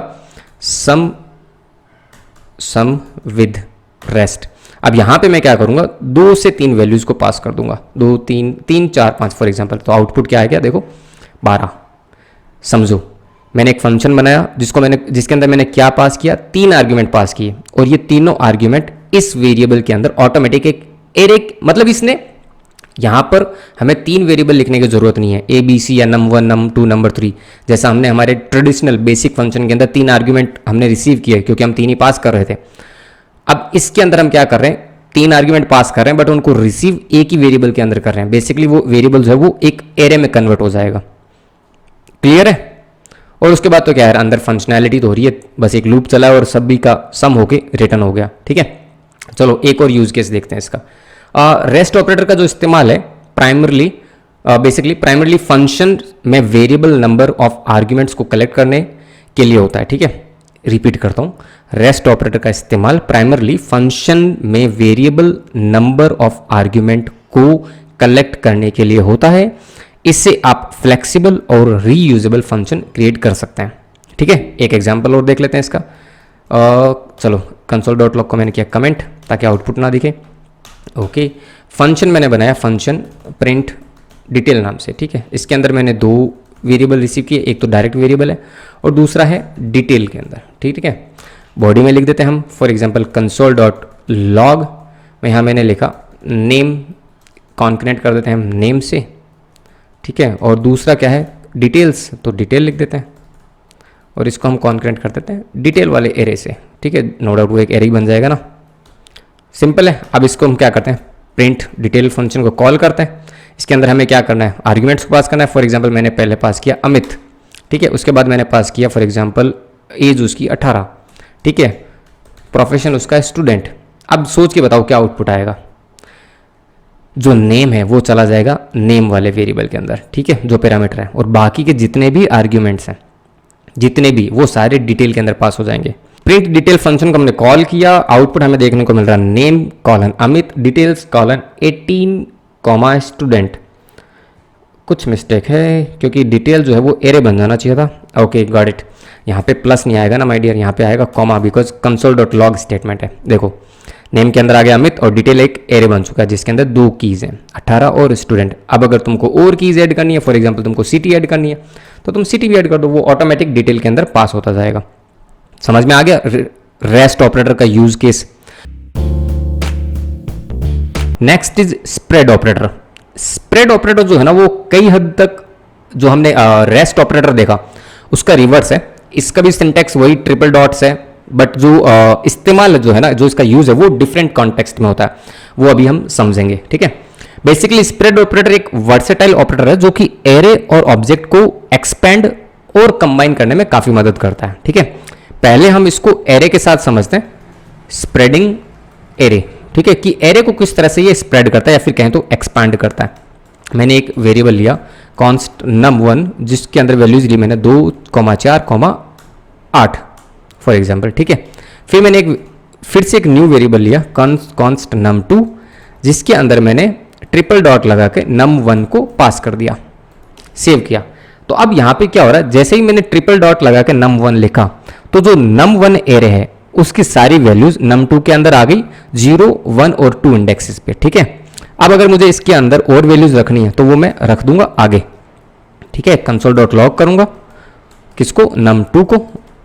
सम विद रेस्ट। अब यहाँ पे मैं क्या करूँगा, 2 से 3 वैल्यूज़ को पास कर दूंगा, 2 3 3 4 5 फॉर एग्जांपल। तो आउटपुट क्या आएगा, देखो 12। समझो मैंने एक फंक्शन बनाया जिसके अंदर मैंने क्या पास किया, 3 आर्ग्यूमेंट पास किए, और ये तीनों आर्ग्यूमेंट इस वेरिएबल के अंदर ऑटोमेटिक एक एरे, मतलब इसने यहाँ पर हमें 3 वेरिएबल लिखने की जरूरत नहीं है, ABC या num1 num2 नंबर 3, जैसा हमने हमारे ट्रेडिशनल बेसिक फंक्शन के अंदर 3 आर्ग्यूमेंट हमने रिसीव किए क्योंकि हम 3 ही पास कर रहे थे। अब इसके अंदर हम क्या कर रहे हैं, 3 आर्ग्यूमेंट पास कर रहे हैं, बट उनको रिसीव एक ही वेरिएबल के अंदर कर रहे हैं। बेसिकली वो वेरिएबल जो है वो एक एरे में कन्वर्ट हो जाएगा। क्लियर है? और उसके बाद तो क्या है, अंदर फंक्शनैलिटी तो हो रही है, बस एक लूप चला और सभी का सम होके रिटर्न हो गया, ठीक है। चलो एक और यूज केस देखते हैं इसका। रेस्ट ऑपरेटर का जो इस्तेमाल है प्राइमरली फंक्शन में वेरिएबल नंबर ऑफ आर्ग्यूमेंट्स को कलेक्ट करने के लिए होता है, ठीक है। रिपीट करता हूँ, रेस्ट ऑपरेटर का इस्तेमाल प्राइमरली फंक्शन में वेरिएबल नंबर ऑफ आर्ग्यूमेंट को कलेक्ट करने के लिए होता है। इससे आप फ्लेक्सिबल और रीयूजेबल फंक्शन क्रिएट कर सकते हैं, ठीक है। एक एग्जांपल और देख लेते हैं इसका। चलो कंसोल डॉट लॉग को मैंने किया कमेंट ताकि आउटपुट ना दिखे, ओके। फंक्शन मैंने बनाया फंक्शन प्रिंट डिटेल नाम से, ठीक है। इसके अंदर मैंने 2 वेरिएबल रिसीव किए, एक तो डायरेक्ट वेरिएबल है और दूसरा है डिटेल के अंदर, ठीक है। बॉडी में लिख देते हैं हम for example console dot log में यहाँ मैंने लिखा नेम, कॉन्कनेट कर देते हैं हम नेम से, ठीक है। और दूसरा क्या है डिटेल्स, तो डिटेल लिख देते हैं और इसको हम कॉन्करेंट कर देते हैं डिटेल वाले एरे से, ठीक है। नो डाउट वो एक एरे ही बन जाएगा ना, सिंपल है। अब इसको हम क्या करते हैं, प्रिंट डिटेल फंक्शन को कॉल करते हैं। इसके अंदर हमें क्या करना है, आर्ग्यूमेंट्स को पास करना है। फॉर एग्जांपल मैंने पहले पास किया अमित, ठीक है। उसके बाद मैंने पास किया फॉर एग्जांपल एज उसकी 18, ठीक है। प्रोफेशन उसका स्टूडेंट। अब सोच के बताओ क्या आउटपुट आएगा, जो नेम है वो चला जाएगा नेम वाले वेरिएबल के अंदर, ठीक है, जो पैरामीटर है, और बाकी के जितने भी आर्ग्यूमेंट्स हैं जितने भी वो सारे डिटेल के अंदर पास हो जाएंगे। प्रिंट डिटेल फंक्शन को हमने कॉल किया, आउटपुट हमें देखने को मिल रहा है name colon Amit details colon 18 student. कुछ मिस्टेक है क्योंकि डिटेल जो है वो एरे बन जाना चाहिए था। Okay got it. यहाँ पे प्लस नहीं आएगा ना माय डियर, यहाँ पे आएगा कॉमा, बिकॉज console.log स्टेटमेंट है। देखो नेम के अंदर आ गया अमित और डिटेल एक एरे बन चुका है जिसके अंदर 2 कीज हैं 18 और स्टूडेंट। अब अगर तुमको और कीज ऐड करनी है, फॉर एग्जांपल तुमको सिटी ऐड करनी है तो तुम सिटी भी ऐड कर दो, वो ऑटोमेटिक डिटेल के अंदर पास होता जाएगा। समझ में आ गया रेस्ट ऑपरेटर का use case. Next is spread operator. Spread operator जो है ना वो कई हद तक जो हमने रेस्ट ऑपरेटर देखा उसका रिवर्स है। इसका भी सिंटैक्स वही ट्रिपल डॉट्स है, बट जो इस्तेमाल जो है ना, जो इसका यूज है वो डिफरेंट कॉन्टेक्स्ट में होता है, वो अभी हम समझेंगे, ठीक है। बेसिकली स्प्रेड ऑपरेटर एक वर्सेटाइल ऑपरेटर है जो कि एरे और ऑब्जेक्ट को एक्सपेंड और कंबाइन करने में काफी मदद करता है, ठीक है। पहले हम इसको एरे के साथ समझते हैं, स्प्रेडिंग एरे, ठीक है, कि एरे को किस तरह से ये स्प्रेड करता है या फिर कहें तो एक्सपांड करता है। मैंने एक वेरिएबल लिया कॉन्स्ट num1 जिसके अंदर वैल्यूज ली मैंने 2,4,8 फॉर एग्जाम्पल, ठीक है। फिर मैंने फिर से एक न्यू वेरिएबल लिया कॉन्स्ट num2 जिसके अंदर मैंने ट्रिपल डॉट लगा के num1 को पास कर दिया, सेव किया। तो अब यहाँ पे क्या हो रहा है, जैसे ही मैंने ट्रिपल डॉट लगा के num1 लिखा तो जो num1 एरे है उसकी सारी वैल्यूज num2 के अंदर आ गई 0, 1 और 2 इंडेक्सेस पे, ठीक है। अब अगर मुझे इसके अंदर और वैल्यूज रखनी है तो वो मैं रख दूंगा आगे, ठीक है। console.log करूंगा किसको, num2 को।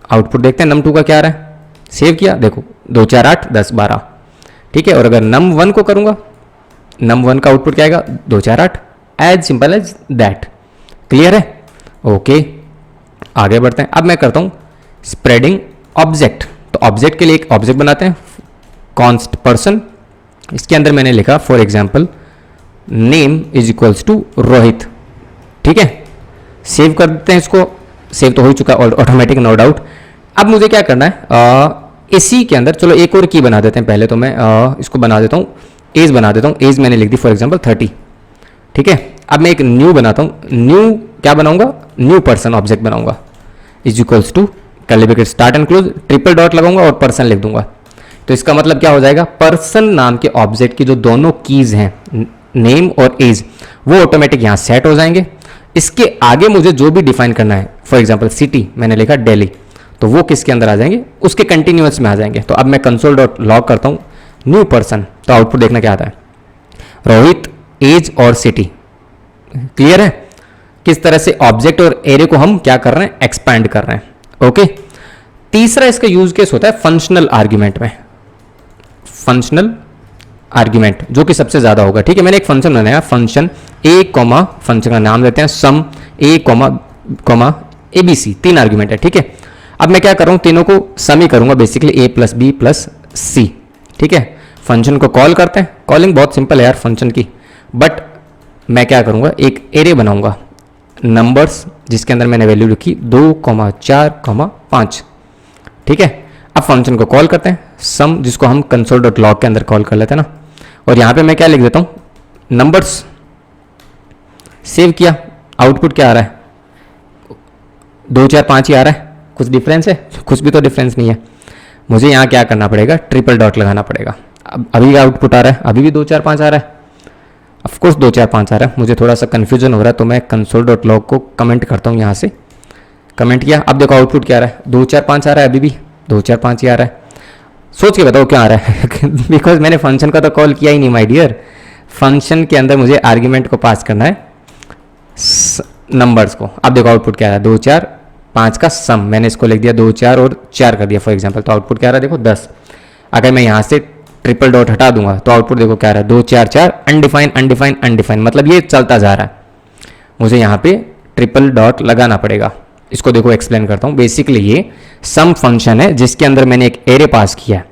आउटपुट देखते हैं num2 का क्या आ रहा है, सेव किया, देखो 2, 4, 8, 10, 12, ठीक है। और अगर num1 को करूंगा, num1 का आउटपुट क्या आएगा, 2, 4, 8, as simple as that. Clear है, ओके। आगे बढ़ते हैं। अब मैं करता हूं स्प्रेडिंग ऑब्जेक्ट। तो ऑब्जेक्ट के लिए एक ऑब्जेक्ट बनाते हैं कॉन्स्ट पर्सन। इसके अंदर मैंने लिखा for example name is equals to Rohit, ठीक है। सेव कर देते हैं इसको, सेव तो हो चुका ऑटोमेटिक नो डाउट। अब मुझे क्या करना है, इसी के अंदर चलो एक और की बना देते हैं। पहले तो मैं इसको बना देता हूँ, एज बना देता हूँ। एज मैंने लिख दी फॉर एग्जाम्पल 30, ठीक है। अब मैं एक न्यू बनाता हूँ, न्यू क्या बनाऊंगा, न्यू पर्सन ऑब्जेक्ट बनाऊंगा is equals to curly bracket start and close, triple dot लगाऊंगा और पर्सन लिख दूंगा। तो इसका मतलब क्या हो जाएगा, पर्सन नाम के ऑब्जेक्ट की जो दोनों कीज हैं नेम और एज वो ऑटोमेटिक यहाँ सेट हो जाएंगे। इसके आगे मुझे जो भी डिफाइन करना है, फॉर एग्जांपल सिटी मैंने लिखा दिल्ली, तो वो किसके अंदर आ जाएंगे, उसके कंटिन्यूअस में आ जाएंगे। तो अब मैं console.log करता हूँ न्यू पर्सन, तो आउटपुट देखना क्या आता है, रोहित, एज और सिटी। क्लियर है किस तरह से ऑब्जेक्ट और एरे को हम क्या कर रहे हैं, एक्सपैंड कर रहे हैं, ओके। तीसरा इसका यूज केस होता है फंक्शनल आर्ग्यूमेंट में। फंक्शनल आर्ग्यूमेंट जो कि सबसे ज्यादा होगा, ठीक है। मैंने एक फंक्शन बनाया फंक्शन ए कॉमा, फंक्शन का नाम देते हैं सम ए कॉमा एबीसी, 3 आर्ग्यूमेंट है, ठीक है। अब मैं क्या कर रहा हूं, तीनों को सम ही करूंगा basically a plus B plus C, ठीक है। फंक्शन को कॉल करते हैं, कॉलिंग बहुत सिंपल है यार फंक्शन की, बट मैं क्या करूंगा, एक एरे बनाऊंगा नंबर्स जिसके अंदर मैंने वैल्यू लिखी 2, 4, 5, ठीक है। अब फंक्शन को कॉल करते हैं सम, जिसको हम console.log के अंदर कॉल कर लेते हैं ना, और यहां पे मैं क्या लिख देता हूं, नंबर्स। सेव किया, आउटपुट क्या आ रहा है, 2, 4, 5 ही आ रहा है। कुछ डिफरेंस है, कुछ भी तो डिफरेंस नहीं है। मुझे यहाँ क्या करना पड़ेगा, ट्रिपल डॉट लगाना पड़ेगा। अब अभी आउटपुट आ रहा है, अभी भी 2, 4, 5 आ रहा है, ऑफकोर्स 2, 4, 5 आ रहा है। मुझे थोड़ा सा कन्फ्यूजन हो रहा है तो मैं console.log को कमेंट करता हूँ, यहाँ से कमेंट किया। अब देखो आउटपुट क्या आ रहा है, 2, 4, 5 आ रहा है, अभी भी 2, 4, 5 ही आ रहा है। सोच के बताओ क्या आ रहा है बिकॉज मैंने फंक्शन का तो कॉल किया ही नहीं माय डियर। फंक्शन के अंदर मुझे आर्ग्यूमेंट को पास करना है नंबर्स को। अब देखो आउटपुट क्या आ रहा है, 2, 4, 5 का सम। मैंने इसको लिख दिया 2, 4 और 4 कर दिया फॉर एग्जांपल, तो आउटपुट क्या आ रहा है देखो 10। अगर मैं यहाँ से ट्रिपल डॉट हटा दूंगा तो आउटपुट देखो क्या रहा है, 2 4 4 अनडिफाइन अनडिफाइन अनडिफाइन, मतलब ये चलता जा रहा है। मुझे यहाँ पे ट्रिपल डॉट लगाना पड़ेगा। इसको देखो एक्सप्लेन करता हूँ। बेसिकली ये सम फंक्शन है जिसके अंदर मैंने एक एरे पास किया है,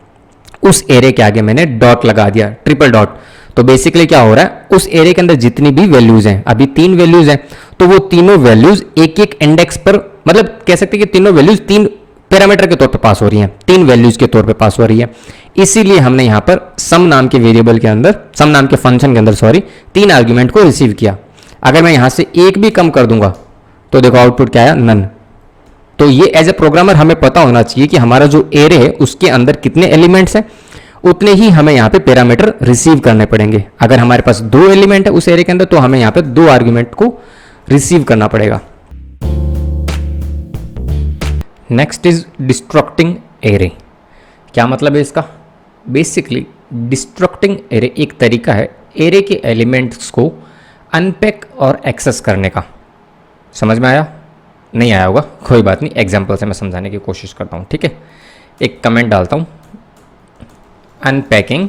उस एरे के आगे मैंने डॉट लगा दिया, ट्रिपल डॉट। तो बेसिकली क्या हो रहा है, उस एरे के अंदर जितनी भी वैल्यूज हैं, अभी 3 वैल्यूज हैं, तो वो तीनों वैल्यूज एक एक इंडेक्स पर, मतलब कह सकते हैं कि तीनों वैल्यूज 3 पैरामीटर के तौर पे पास हो रही हैं, 3 वैल्यूज के तौर पे पास हो रही है। इसीलिए हमने यहां पर सम नाम के वेरिएबल के अंदर, सम नाम के फंक्शन के अंदर 3 आर्ग्यूमेंट को रिसीव किया। अगर मैं यहां से एक भी कम कर दूंगा तो देखो आउटपुट क्या आया, नन। तो ये एज ए प्रोग्रामर हमें पता होना चाहिए कि हमारा जो एरे है उसके अंदर कितने एलिमेंट्स हैं, उतने ही हमें यहाँ पे पैरामीटर रिसीव करने पड़ेंगे। अगर हमारे पास 2 एलिमेंट है उस एरे के अंदर तो हमें यहाँ पे 2 आर्ग्यूमेंट को रिसीव करना पड़ेगा। Next is distracting array. क्या मतलब है इसका? बेसिकली डिस्ट्रक्टिंग एरे एक तरीका है एरे के एलिमेंट्स को अनपैक और एक्सेस करने का। समझ में आया? नहीं आया होगा, कोई बात नहीं, एग्जाम्पल से मैं समझाने की कोशिश करता हूँ। ठीक है, एक कमेंट डालता हूँ, अनपैकिंग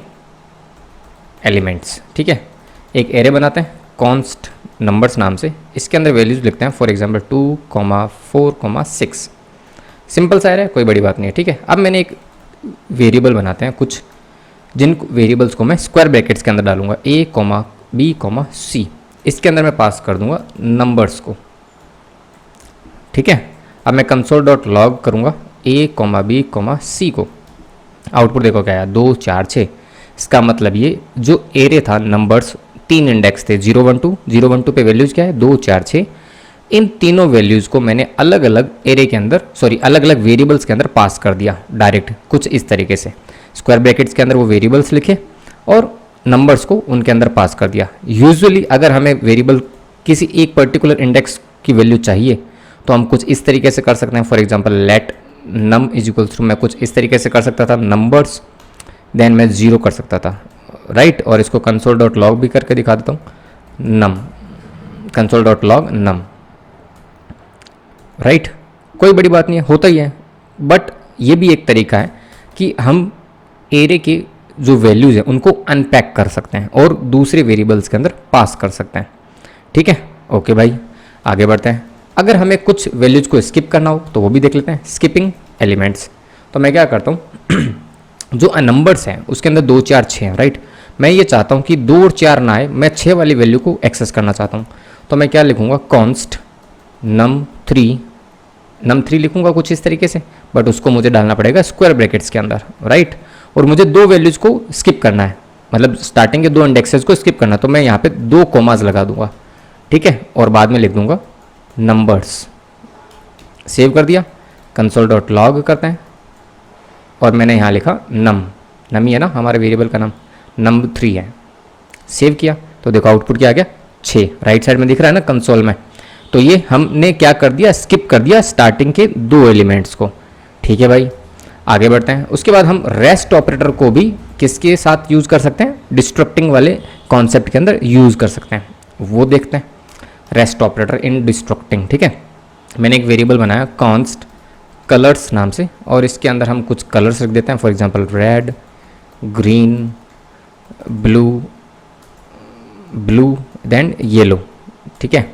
एलिमेंट्स। ठीक है, एक एरे बनाते हैं कॉन्स्ट नंबर्स नाम से, इसके अंदर वैल्यूज लिखते हैं, फॉर एग्जांपल 2, 4, 6। सिंपल सा एरे है, कोई बड़ी बात नहीं है। ठीक है, अब मैंने एक वेरिएबल बनाते हैं कुछ, जिन वेरिएबल्स को मैं स्क्वायर ब्रैकेट्स के अंदर डालूंगा, a, b, c। इसके अंदर मैं पास कर दूंगा नंबर्स को। ठीक है, अब मैं कंसोल डॉट लॉग करूंगा a, b, c को। आउटपुट देखो क्या आया, 2 4 6। इसका मतलब ये जो एरे था, नंबर्स 3 इंडेक्स थे, 0 1 2, 0 1 2 पे वैल्यूज क्या है, 2 4 6। इन तीनों वैल्यूज को मैंने अलग अलग एरे के अंदर, अलग अलग वेरिएबल्स के अंदर पास कर दिया डायरेक्ट, कुछ इस तरीके से। स्क्वायर ब्रैकेट्स के अंदर वो वेरिएबल्स लिखे और नंबर्स को उनके अंदर पास कर दिया। यूजुअली अगर हमें वेरिएबल किसी एक पर्टिकुलर इंडेक्स की वैल्यू चाहिए तो हम कुछ इस तरीके से कर सकते हैं। For example let num is equals to, मैं कुछ इस तरीके से कर सकता था, नंबर्स, देन मैं 0 कर सकता था, राइट। और इसको कंसोल डॉट लॉग भी करके दिखा देता हूँ, नम, कंसोल डॉट लॉग नम, राइट। कोई बड़ी बात नहीं है, होता ही है। बट ये भी एक तरीका है कि हम एरे के जो वैल्यूज़ हैं उनको अनपैक कर सकते हैं और दूसरे वेरिएबल्स के अंदर पास कर सकते हैं। ठीक है, ओके भाई, आगे बढ़ते हैं। अगर हमें कुछ वैल्यूज को स्किप करना हो तो वो भी देख लेते हैं, स्किपिंग एलिमेंट्स। तो मैं क्या करता हूँ, जो नंबर्स हैं उसके अंदर 2 4 6 हैं, राइट। मैं ये चाहता हूँ कि 2 और 4 ना आए, मैं 6 वाली वैल्यू को एक्सेस करना चाहता हूँ। तो मैं क्या लिखूँगा, कॉन्स्ट नम 3 लिखूँगा कुछ इस तरीके से, बट उसको मुझे डालना पड़ेगा स्क्वायर ब्रैकेट्स के अंदर, राइट। और मुझे 2 वैल्यूज़ को स्किप करना है, मतलब स्टार्टिंग के 2 इंडेक्सेस को स्किप करना है। तो मैं यहाँ पे 2 कॉमास लगा दूंगा, ठीक है, और बाद में लिख दूंगा नंबर्स। सेव कर दिया, कंसोल डॉट लॉग करते हैं और मैंने यहाँ लिखा नम ही है ना हमारे वेरिएबल का नाम, नम 3 है। सेव किया तो देखो आउटपुट क्या आ गया, 6। राइट साइड में दिख रहा है ना कंसोल में। तो ये हमने क्या कर दिया, स्किप कर दिया स्टार्टिंग के 2 एलिमेंट्स को। ठीक है भाई, आगे बढ़ते हैं। उसके बाद हम रेस्ट ऑपरेटर को भी किसके साथ यूज़ कर सकते हैं, डिस्ट्रक्टिंग वाले कॉन्सेप्ट के अंदर यूज़ कर सकते हैं, वो देखते हैं। रेस्ट ऑपरेटर इन डिस्ट्रक्टिंग, ठीक है। मैंने एक वेरिएबल बनाया कॉन्स्ट कलर्स नाम से, और इसके अंदर हम कुछ कलर्स रख देते हैं, for example red, green, blue then yellow. ठीक है,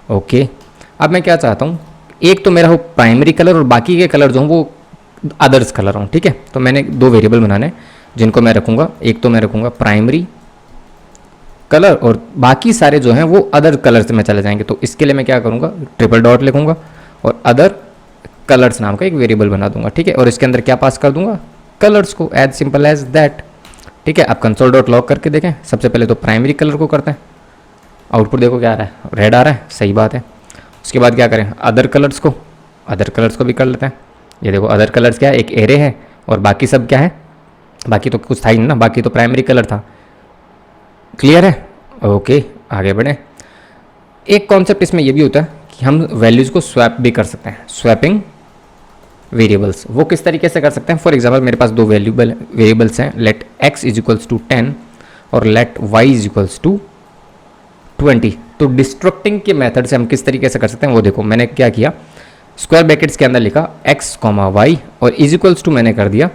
ओके। अब मैं क्या चाहता हूँ, एक तो मेरा हो प्राइमरी कलर और बाकी के कलर जो हों वो अदर्स कलर हों। ठीक है, तो मैंने 2 वेरिएबल बनाने जिनको मैं रखूँगा, एक तो मैं रखूँगा प्राइमरी कलर और बाकी सारे जो हैं वो अदर कलर्स में चले जाएंगे। तो इसके लिए मैं क्या करूँगा, ट्रिपल डॉट लिखूँगा और अदर कलर्स नाम का एक वेरिएबल बना दूंगा। ठीक है, और इसके अंदर क्या पास कर दूंगा, कलर्स को, एज सिंपल एज दैट। ठीक है, अब कंसोल डॉट लॉग करके देखें। सबसे पहले तो प्राइमरी कलर को करते हैं, आउटपुट देखो क्या आ रहा है, रेड आ रहा है, सही बात है। उसके बाद क्या करें, अदर कलर्स को भी कर लेते हैं। ये देखो अदर कलर्स क्या है, एक एरे है और बाकी सब क्या है, बाकी तो कुछ था ही नहीं ना, बाकी तो प्राइमरी कलर था। क्लियर है, ओके, आगे बढ़ें। एक कॉन्सेप्ट इसमें यह भी होता है कि हम वैल्यूज़ को स्वैप भी कर सकते हैं, स्वैपिंग वेरिएबल्स। वो किस तरीके से कर सकते हैं, फॉर एग्जांपल मेरे पास 2 वेरिएबल्स हैं, let x is equals to 10 और let y is equals to 20। तो डिस्ट्रक्टिंग के मेथड से हम किस तरीके से कर सकते हैं वो देखो। मैंने क्या किया, स्क्वायर ब्रैकेट्स के अंदर लिखा x, y और इज इक्वल्स टू मैंने कर दिया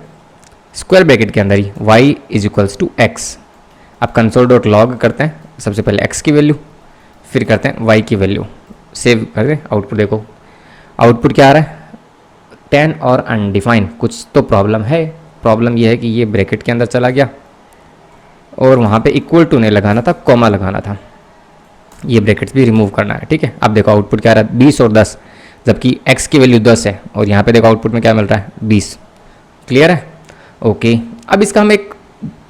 स्क्वायर ब्रैकेट के अंदर ही y is equals to x. अब कंसोल डॉट लॉग करते हैं, सबसे पहले x की वैल्यू, फिर करते हैं y की वैल्यू, सेव कर दें। आउटपुट देखो, आउटपुट क्या आ रहा है 10 और अनडिफाइंड। कुछ तो प्रॉब्लम है, प्रॉब्लम ये है कि ये ब्रैकेट के अंदर चला गया और वहाँ पे इक्वल टू नहीं लगाना था, कॉमा लगाना था। ये ब्रैकेट्स भी रिमूव करना है, ठीक है। अब देखो आउटपुट क्या आ रहा है 20 और 10, जबकि x की वैल्यू 10 है और यहाँ पे देखो आउटपुट में क्या मिल रहा है 20। क्लियर है? ओके। अब इसका हम एक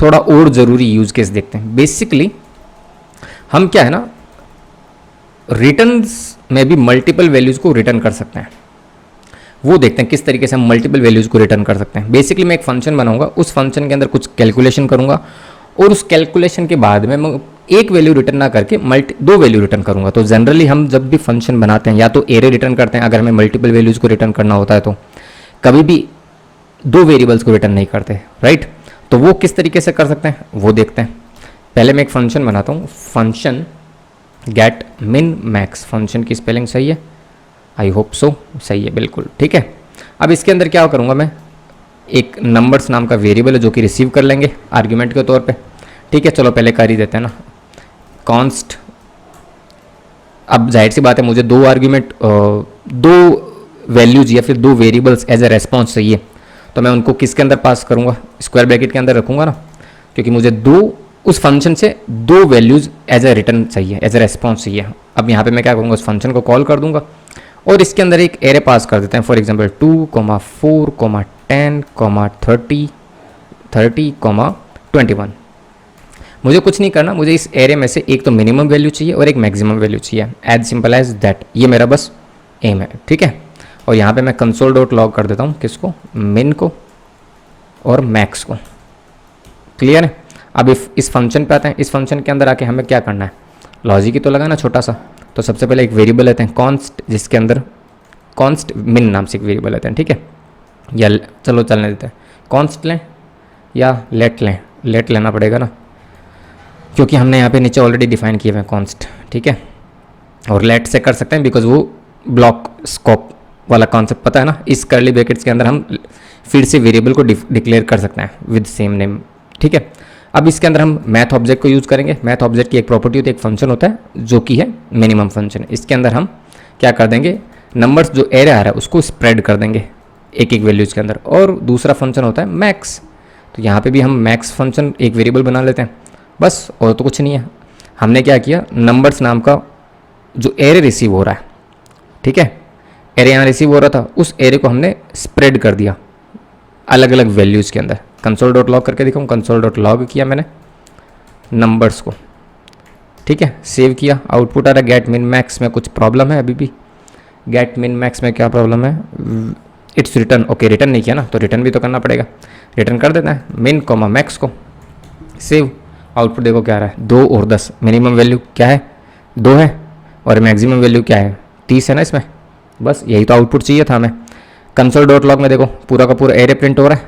थोड़ा और ज़रूरी यूज केस देखते हैं। बेसिकली हम क्या है ना, रिटर्न्स में भी मल्टीपल वैल्यूज़ को रिटर्न कर सकते हैं। वो देखते हैं किस तरीके से हम मल्टीपल वैल्यूज़ को रिटर्न कर सकते हैं। बेसिकली मैं एक फंक्शन बनाऊंगा, उस फंक्शन के अंदर कुछ कैलकुलेशन करूंगा और उस कैलकुलेशन के बाद में मैं एक वैल्यू रिटर्न ना करके दो वैल्यू रिटर्न करूंगा। तो जनरली हम जब भी फंक्शन बनाते हैं या तो एरे रिटर्न करते हैं, अगर हमें मल्टीपल वैल्यूज़ को रिटर्न करना होता है तो कभी भी दो वेरिएबल्स को रिटर्न नहीं करते, राइट। तो वो किस तरीके से कर सकते हैं वो देखते हैं। पहले मैं एक फंक्शन बनाता हूँ, function get min max. Function की स्पेलिंग सही है? आई होप सो, सही है बिल्कुल, ठीक है। अब इसके अंदर क्या करूँगा मैं, एक नंबर्स नाम का वेरिएबल है जो कि रिसीव कर लेंगे आर्ग्यूमेंट के तौर पे, ठीक है। चलो पहले कर ही देते हैं ना, कॉन्स्ट। अब जाहिर सी बात है मुझे दो आर्ग्यूमेंट, दो वैल्यूज या फिर दो वेरिएबल्स एज ए रेस्पॉन्स चाहिए, तो मैं उनको किसके अंदर पास करूँगा, स्क्वायर ब्रैकेट के अंदर रखूँगा ना, क्योंकि मुझे उस फंक्शन से दो वैल्यूज एज ए रिटर्न चाहिए, एज ए रेस्पॉन्स चाहिए। अब यहाँ पे मैं क्या करूँगा, उस फंक्शन को कॉल कर दूंगा और इसके अंदर एक एरे पास कर देते हैं। For example 2, 4, 10, 30, 21। मुझे कुछ नहीं करना, मुझे इस एरे में से एक तो मिनिमम वैल्यू चाहिए और एक मैक्सिमम वैल्यू चाहिए। एज सिंपल एज दैट, ये मेरा बस एम है, ठीक है। और यहाँ पे मैं कंसोल डॉट लॉग कर देता हूँ किसको, मिन को और मैक्स को। क्लियर है? अब इस फंक्शन पे आते हैं। इस फंक्शन के अंदर आके हमें क्या करना है, लॉजिक ही तो लगाना छोटा सा। तो सबसे पहले एक वेरिएबल लेते हैं कॉन्स्ट, जिसके अंदर कॉन्स्ट मिन नाम से एक वेरिएबल लेते हैं, ठीक है। या चलो चलने देते हैं, कॉन्स्ट लें या लेट लें, लेट लेना पड़ेगा ना, क्योंकि हमने यहाँ पे नीचे ऑलरेडी डिफाइन किए हुए हैं कॉन्स्ट, ठीक है। और लेट से कर सकते हैं बिकॉज वो ब्लॉक स्कोप वाला कॉन्सेप्ट पता है ना। इस कर्ली ब्रैकेट्स के अंदर हम फिर से वेरिएबल को डिक्लेयर कर सकते हैं विद सेम नेम, ठीक है। अब इसके अंदर हम मैथ ऑब्जेक्ट को यूज़ करेंगे। मैथ ऑब्जेक्ट की एक प्रॉपर्टी होती है, एक फंक्शन होता है जो कि है मिनिमम फंक्शन। इसके अंदर हम क्या कर देंगे, नंबर्स जो एरे आ रहा है उसको स्प्रेड कर देंगे एक एक वैल्यूज़ के अंदर। और दूसरा फंक्शन होता है मैक्स, तो यहाँ पे भी हम मैक्स फंक्शन एक वेरिएबल बना लेते हैं बस, और तो कुछ नहीं है। हमने क्या किया, नंबर्स नाम का जो एरे रिसीव हो रहा है, ठीक है, एरे यहाँ रिसीव हो रहा था, उस एरे को हमने स्प्रेड कर दिया अलग अलग वैल्यूज़ के अंदर। कंसोल डॉट लॉग करके दिखाऊँ, कंसोल डॉट लॉग किया मैंने नंबर्स को, ठीक है, सेव किया। आउटपुट आ रहा है गेट मिन मैक्स में कुछ प्रॉब्लम है अभी भी। गेट मिन मैक्स में क्या प्रॉब्लम है, इट्स रिटर्न। ओके, रिटर्न नहीं किया ना, तो रिटर्न भी तो करना पड़ेगा। रिटर्न कर देता है मिन कॉमा मैक्स को, सेव। आउटपुट देखो क्या आ रहा है 2 और 10। मिनिमम वैल्यू क्या है 2 है और मैक्सिमम वैल्यू क्या है 30 है ना इसमें। बस यही तो आउटपुट चाहिए था हमें। कंसोल डॉट लॉग में देखो पूरा का पूरा एरे प्रिंट हो रहा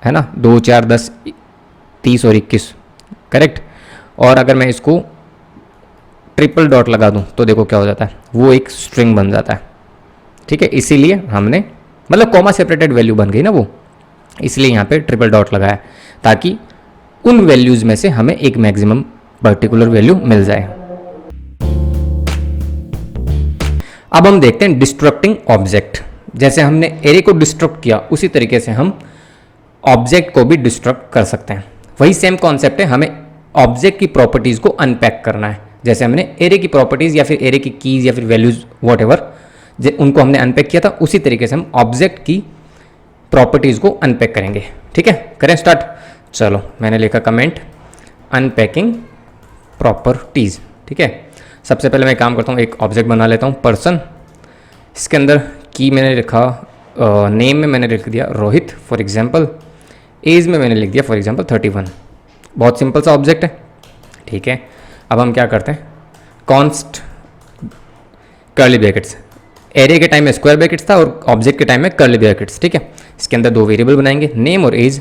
है ना, 2, 4, 10, 30 और 21, करेक्ट। और अगर मैं इसको ट्रिपल डॉट लगा दूं तो देखो क्या हो जाता है, वो एक स्ट्रिंग बन जाता है, ठीक है। इसीलिए हमने मतलब कॉमा सेपरेटेड वैल्यू बन गई ना वो, इसलिए यहाँ पे ट्रिपल डॉट लगाया ताकि उन वैल्यूज़ में से हमें एक मैक्सिमम पर्टिकुलर वैल्यू मिल जाए। अब हम देखते हैं डिस्ट्रक्टिंग ऑब्जेक्ट। जैसे हमने एरे को डिस्ट्रक्ट किया उसी तरीके से हम ऑब्जेक्ट को भी डिस्ट्रक्ट कर सकते हैं। वही सेम कॉन्सेप्ट है, हमें ऑब्जेक्ट की प्रॉपर्टीज़ को अनपैक करना है। जैसे हमने एरे की प्रॉपर्टीज़ या फिर एरे की कीज़ या फिर वैल्यूज़ वॉट एवर उनको हमने अनपैक किया था, उसी तरीके से हम ऑब्जेक्ट की प्रॉपर्टीज़ को अनपैक करेंगे, ठीक है। करें स्टार्ट। चलो मैंने लिखा कमेंट अनपैकिंग प्रॉपर्टीज़, ठीक है। सबसे पहले मैं काम करता हूँ, एक ऑब्जेक्ट बना लेता हूँ पर्सन। इसके अंदर की मैंने लिखा, नेम में मैंने लिख दिया रोहित फॉर एग्जांपल, एज में मैंने लिख दिया फॉर एग्जांपल 31। बहुत सिंपल सा ऑब्जेक्ट है, ठीक है। अब हम क्या करते हैं, कॉन्स्ट कर्ली ब्रैकेट्स, एरे के टाइम में स्क्वायर ब्रैकेट्स था और ऑब्जेक्ट के टाइम में कर्ली ब्रैकेट्स, ठीक है। इसके अंदर दो वेरिएबल बनाएंगे, नेम और एज।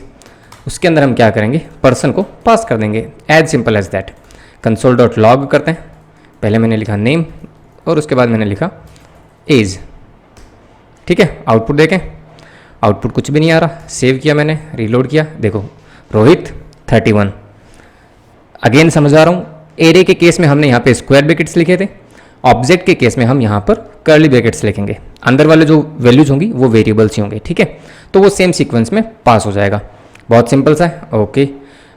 उसके अंदर हम क्या करेंगे, पर्सन को पास कर देंगे, as simple as that. Console dot log करते हैं, पहले मैंने लिखा नेम और उसके बाद मैंने लिखा एज, ठीक है। आउटपुट देखें, आउटपुट कुछ भी नहीं आ रहा। सेव किया मैंने, रीलोड किया, देखो रोहित 31। अगेन समझा रहा हूँ, एरे के केस में हमने यहाँ पे स्क्वायर ब्रैकेट्स लिखे थे, ऑब्जेक्ट के केस में हम यहाँ पर कर्ली ब्रैकेट्स लिखेंगे। अंदर वाले जो वैल्यूज होंगी वो वेरिएबल्स ही होंगे, ठीक है। तो वो सेम सीक्वेंस में पास हो जाएगा। बहुत सिंपल सा है। ओके,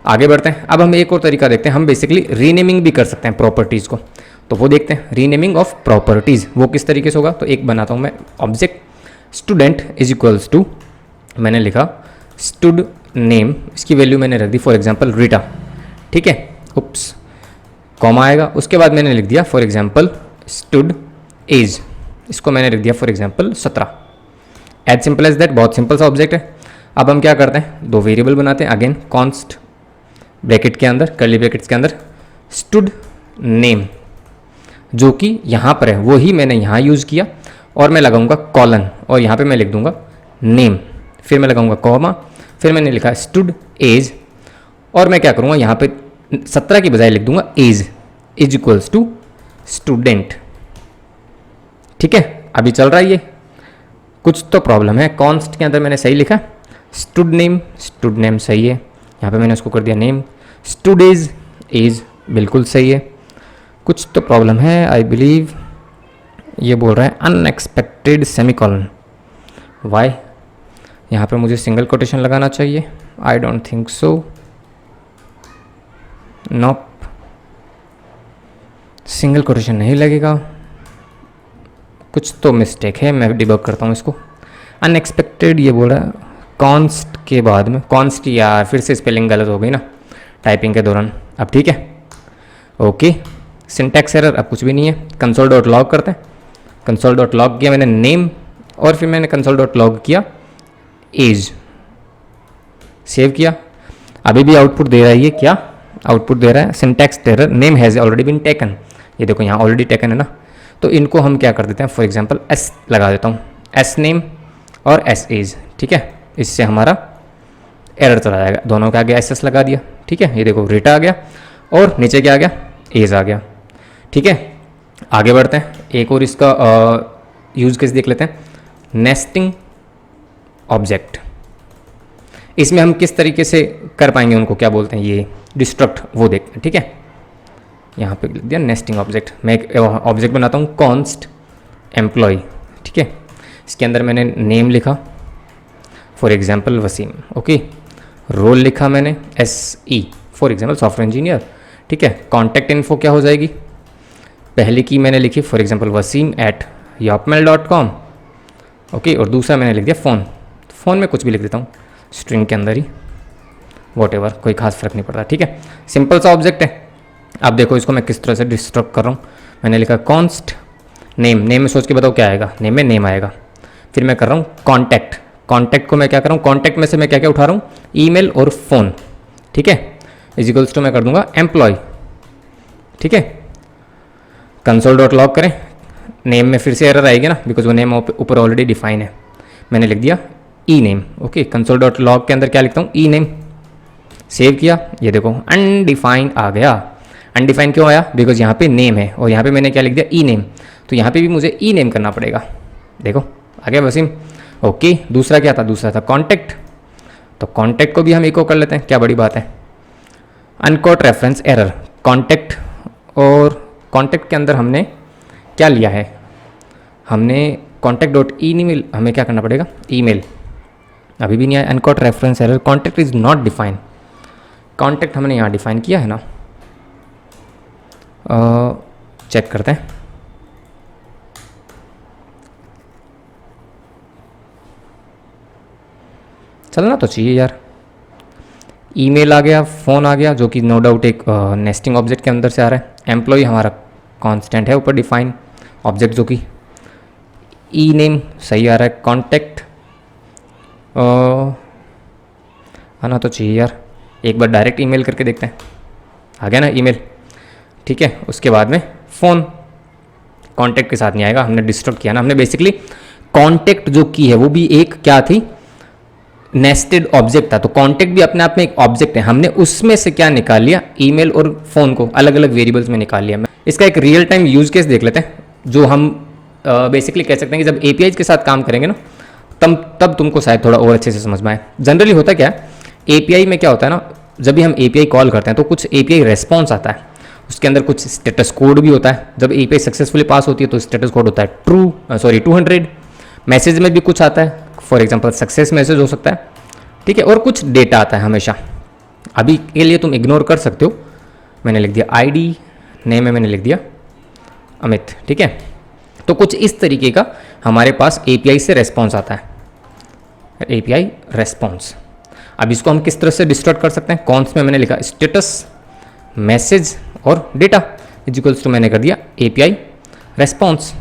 आगे बढ़ते हैं। अब हम एक और तरीका देखते हैं, हम बेसिकली रीनेमिंग भी कर सकते हैं प्रॉपर्टीज़ को, तो वो देखते हैं। रीनेमिंग ऑफ प्रॉपर्टीज़ वो किस तरीके से होगा, तो एक बनाता हूँ मैं object student is equals to, मैंने लिखा स्टूड नेम, इसकी वैल्यू मैंने रख दी फॉर एग्जाम्पल रीटा, ठीक है। उप्स, कॉमा आएगा, उसके बाद मैंने लिख दिया फॉर एग्जाम्पल स्टूड एज, इसको मैंने लिख दिया for example 17। As simple as that, बहुत सिंपल सा ऑब्जेक्ट है। अब हम क्या करते हैं, दो वेरिएबल बनाते हैं। अगेन कॉन्स्ट ब्रैकेट के अंदर, कर्ली ब्रैकेट्स के अंदर स्टूड नेम, जो कि यहाँ पर है वो ही मैंने यहाँ यूज़ किया, और मैं लगाऊंगा कॉलन, और यहाँ पे मैं लिख दूंगा नेम, फिर मैं लगाऊंगा कॉमा, फिर मैंने लिखा स्टूड एज, और मैं क्या करूँगा यहाँ पे 17 की बजाय लिख दूंगा age is equals to student, ठीक है। अभी चल रहा है ये, कुछ तो प्रॉब्लम है। कॉन्स्ट के अंदर मैंने सही लिखा, स्टूड नेम सही है, यहाँ पे मैंने उसको कर दिया नेम। स्टूड एज बिल्कुल सही है, कुछ तो प्रॉब्लम है। आई बिलीव ये बोल रहा है अनएक्सपेक्टेड सेमीकोलन, वाई, यहाँ पे मुझे सिंगल कोटेशन लगाना चाहिए। I don't think so, knob, single quotation नहीं लगेगा, कुछ तो मिस्टेक है, मैं डिबग करता हूँ इसको। अनएक्सपेक्टेड ये बोल रहा है कॉन्स्ट के बाद में, कॉन्स्ट यार फिर से स्पेलिंग गलत हो गई ना टाइपिंग के दौरान। अब ठीक है, ओके। सिंटैक्स एरर अब कुछ भी नहीं है। कंसोल डॉट लॉग करते हैं। कंसोल डॉट लॉग किया मैंने नेम, और फिर मैंने कंसोल डॉट लॉग किया एज, सेव किया। अभी भी आउटपुट दे रहा है ये, क्या आउटपुट दे रहा है, syntax error, name has already been taken, ये देखो यहाँ ऑलरेडी टेकन है ना। तो इनको हम क्या कर देते हैं, फॉर एग्जांपल एस लगा देता हूँ, एस नेम और एस एज, ठीक है। इससे हमारा एरर चला जाएगा, दोनों के आगे एस एस लगा दिया, ठीक है। ये देखो रीटा आ गया और नीचे क्या आ गया, एज आ गया, ठीक है। आगे बढ़ते हैं, एक और इसका यूज केस देख लेते हैं, नेस्टिंग ऑब्जेक्ट। इसमें हम किस तरीके से कर पाएंगे, उनको क्या बोलते हैं ये डिस्ट्रक्ट, वो देखते हैं, ठीक है। यहाँ पे लिख दिया नेस्टिंग ऑब्जेक्ट। मैं एक ऑब्जेक्ट बनाता हूँ कॉन्स्ट एम्प्लॉय, ठीक है। इसके अंदर मैंने नेम लिखा for example Waseem, okay. Role लिखा मैंने SE for example software engineer, ठीक है। कॉन्टैक्ट इन्फो क्या हो जाएगी, पहली की मैंने लिखी फॉर एग्जांपल wasim@yopmail.com, ओके। और दूसरा मैंने लिख दिया फ़ोन, फ़ोन में कुछ भी लिख देता हूँ स्ट्रिंग के अंदर ही, वॉटेवर, कोई खास फर्क नहीं पड़ता, ठीक है। सिंपल सा ऑब्जेक्ट है। अब देखो इसको मैं किस तरह से डिस्ट्रक्ट कर रहा हूँ। मैंने लिखा कॉन्स्ट नेम, नेम में सोच के बताओ क्या आएगा, नेम में नेम आएगा। फिर मैं कर रहा हूँ कॉन्टैक्ट, कॉन्टैक्ट को मैं क्या कर रहा हूँ, कॉन्टैक्ट में से मैं क्या क्या उठा रहा हूँ, ईमेल और फ़ोन, ठीक है। इजिकल्स टू मैं कर दूंगा एम्प्लॉय, ठीक है। कंसोल डॉट लॉग करें, नेम में फिर से एरर आएगी ना, बिकॉज वो नेम ऊपर ऑलरेडी डिफाइन है। मैंने लिख दिया E name, okay. Console dot log के अंदर क्या लिखता हूँ, ई नेम, सेव किया। ये देखो अनडिफाइंड आ गया। अनडिफाइंड क्यों आया, बिकॉज यहाँ पे नेम है और यहाँ पे मैंने क्या लिख दिया, ई नेम, तो यहाँ पे भी मुझे ई नेम करना पड़ेगा। देखो आ गया वसीम, ओके। दूसरा क्या था, दूसरा था कॉन्टैक्ट, तो कॉन्टैक्ट को भी हम इको कर लेते हैं, क्या बड़ी बात है। अनकोट रेफरेंस एरर, कॉन्टैक्ट, और कॉन्टैक्ट के अंदर हमने क्या लिया है, हमने कॉन्टैक्ट डॉट ई मेल, हमें क्या करना पड़ेगा, ईमेल, अभी भी नहीं आया। Unquote reference error, contact is not define, contact हमने यहाँ डिफाइन किया है ना, चेक करते हैं। चलना तो चाहिए यार। ईमेल आ गया, फ़ोन आ गया, जो कि नो डाउट एक नेस्टिंग ऑब्जेक्ट के अंदर से आ रहा है। एम्प्लॉय हमारा कांस्टेंट है ऊपर डिफाइन ऑब्जेक्ट, जो कि ई नेम सही आ रहा है। कॉन्टैक्ट आना तो चाहिए यार, एक बार डायरेक्ट ईमेल करके देखते हैं। आ गया ना ईमेल, ठीक है। उसके बाद में फ़ोन, कॉन्टैक्ट के साथ नहीं आएगा, हमने डिस्ट्रक्ट किया ना। हमने बेसिकली कॉन्टैक्ट जो की है वो भी एक क्या थी, नेस्टेड ऑब्जेक्ट था। तो कॉन्टैक्ट भी अपने आप में एक ऑब्जेक्ट है, हमने उसमें से क्या निकाल लिया, ईमेल और फ़ोन को अलग अलग वेरिएबल्स में निकाल लिया। इसका एक रियल टाइम यूज केस देख लेते हैं, जो हम बेसिकली कह सकते हैं कि जब APIs के साथ काम करेंगे ना, तब तुमको शायद थोड़ा और अच्छे से समझ में आए। जनरली होता क्या है, एपीआई में क्या होता है ना, जब भी हम एपीआई कॉल करते हैं तो कुछ एपीआई रेस्पॉन्स आता है, उसके अंदर कुछ स्टेटस कोड भी होता है। जब एपीआई सक्सेसफुली पास होती है तो स्टेटस कोड होता है 200। मैसेज में भी कुछ आता है, फॉर एग्जांपल सक्सेस मैसेज हो सकता है, ठीक है, और कुछ डेटा आता है हमेशा। अभी के लिए तुम इग्नोर कर सकते हो, मैंने लिख दिया आईडी, नेम में मैंने लिख दिया अमित, ठीक है। तो कुछ इस तरीके का हमारे पास एपीआई से रेस्पॉन्स आता है, एपीआई रेस्पॉन्स। अब इसको हम किस तरह से डिस्टॉर्ट कर सकते हैं, कॉन्स में मैंने लिखा स्टेटस मैसेज और डेटा इक्वल्स टू मैंने कर दिया एपीआई रेस्पॉन्स,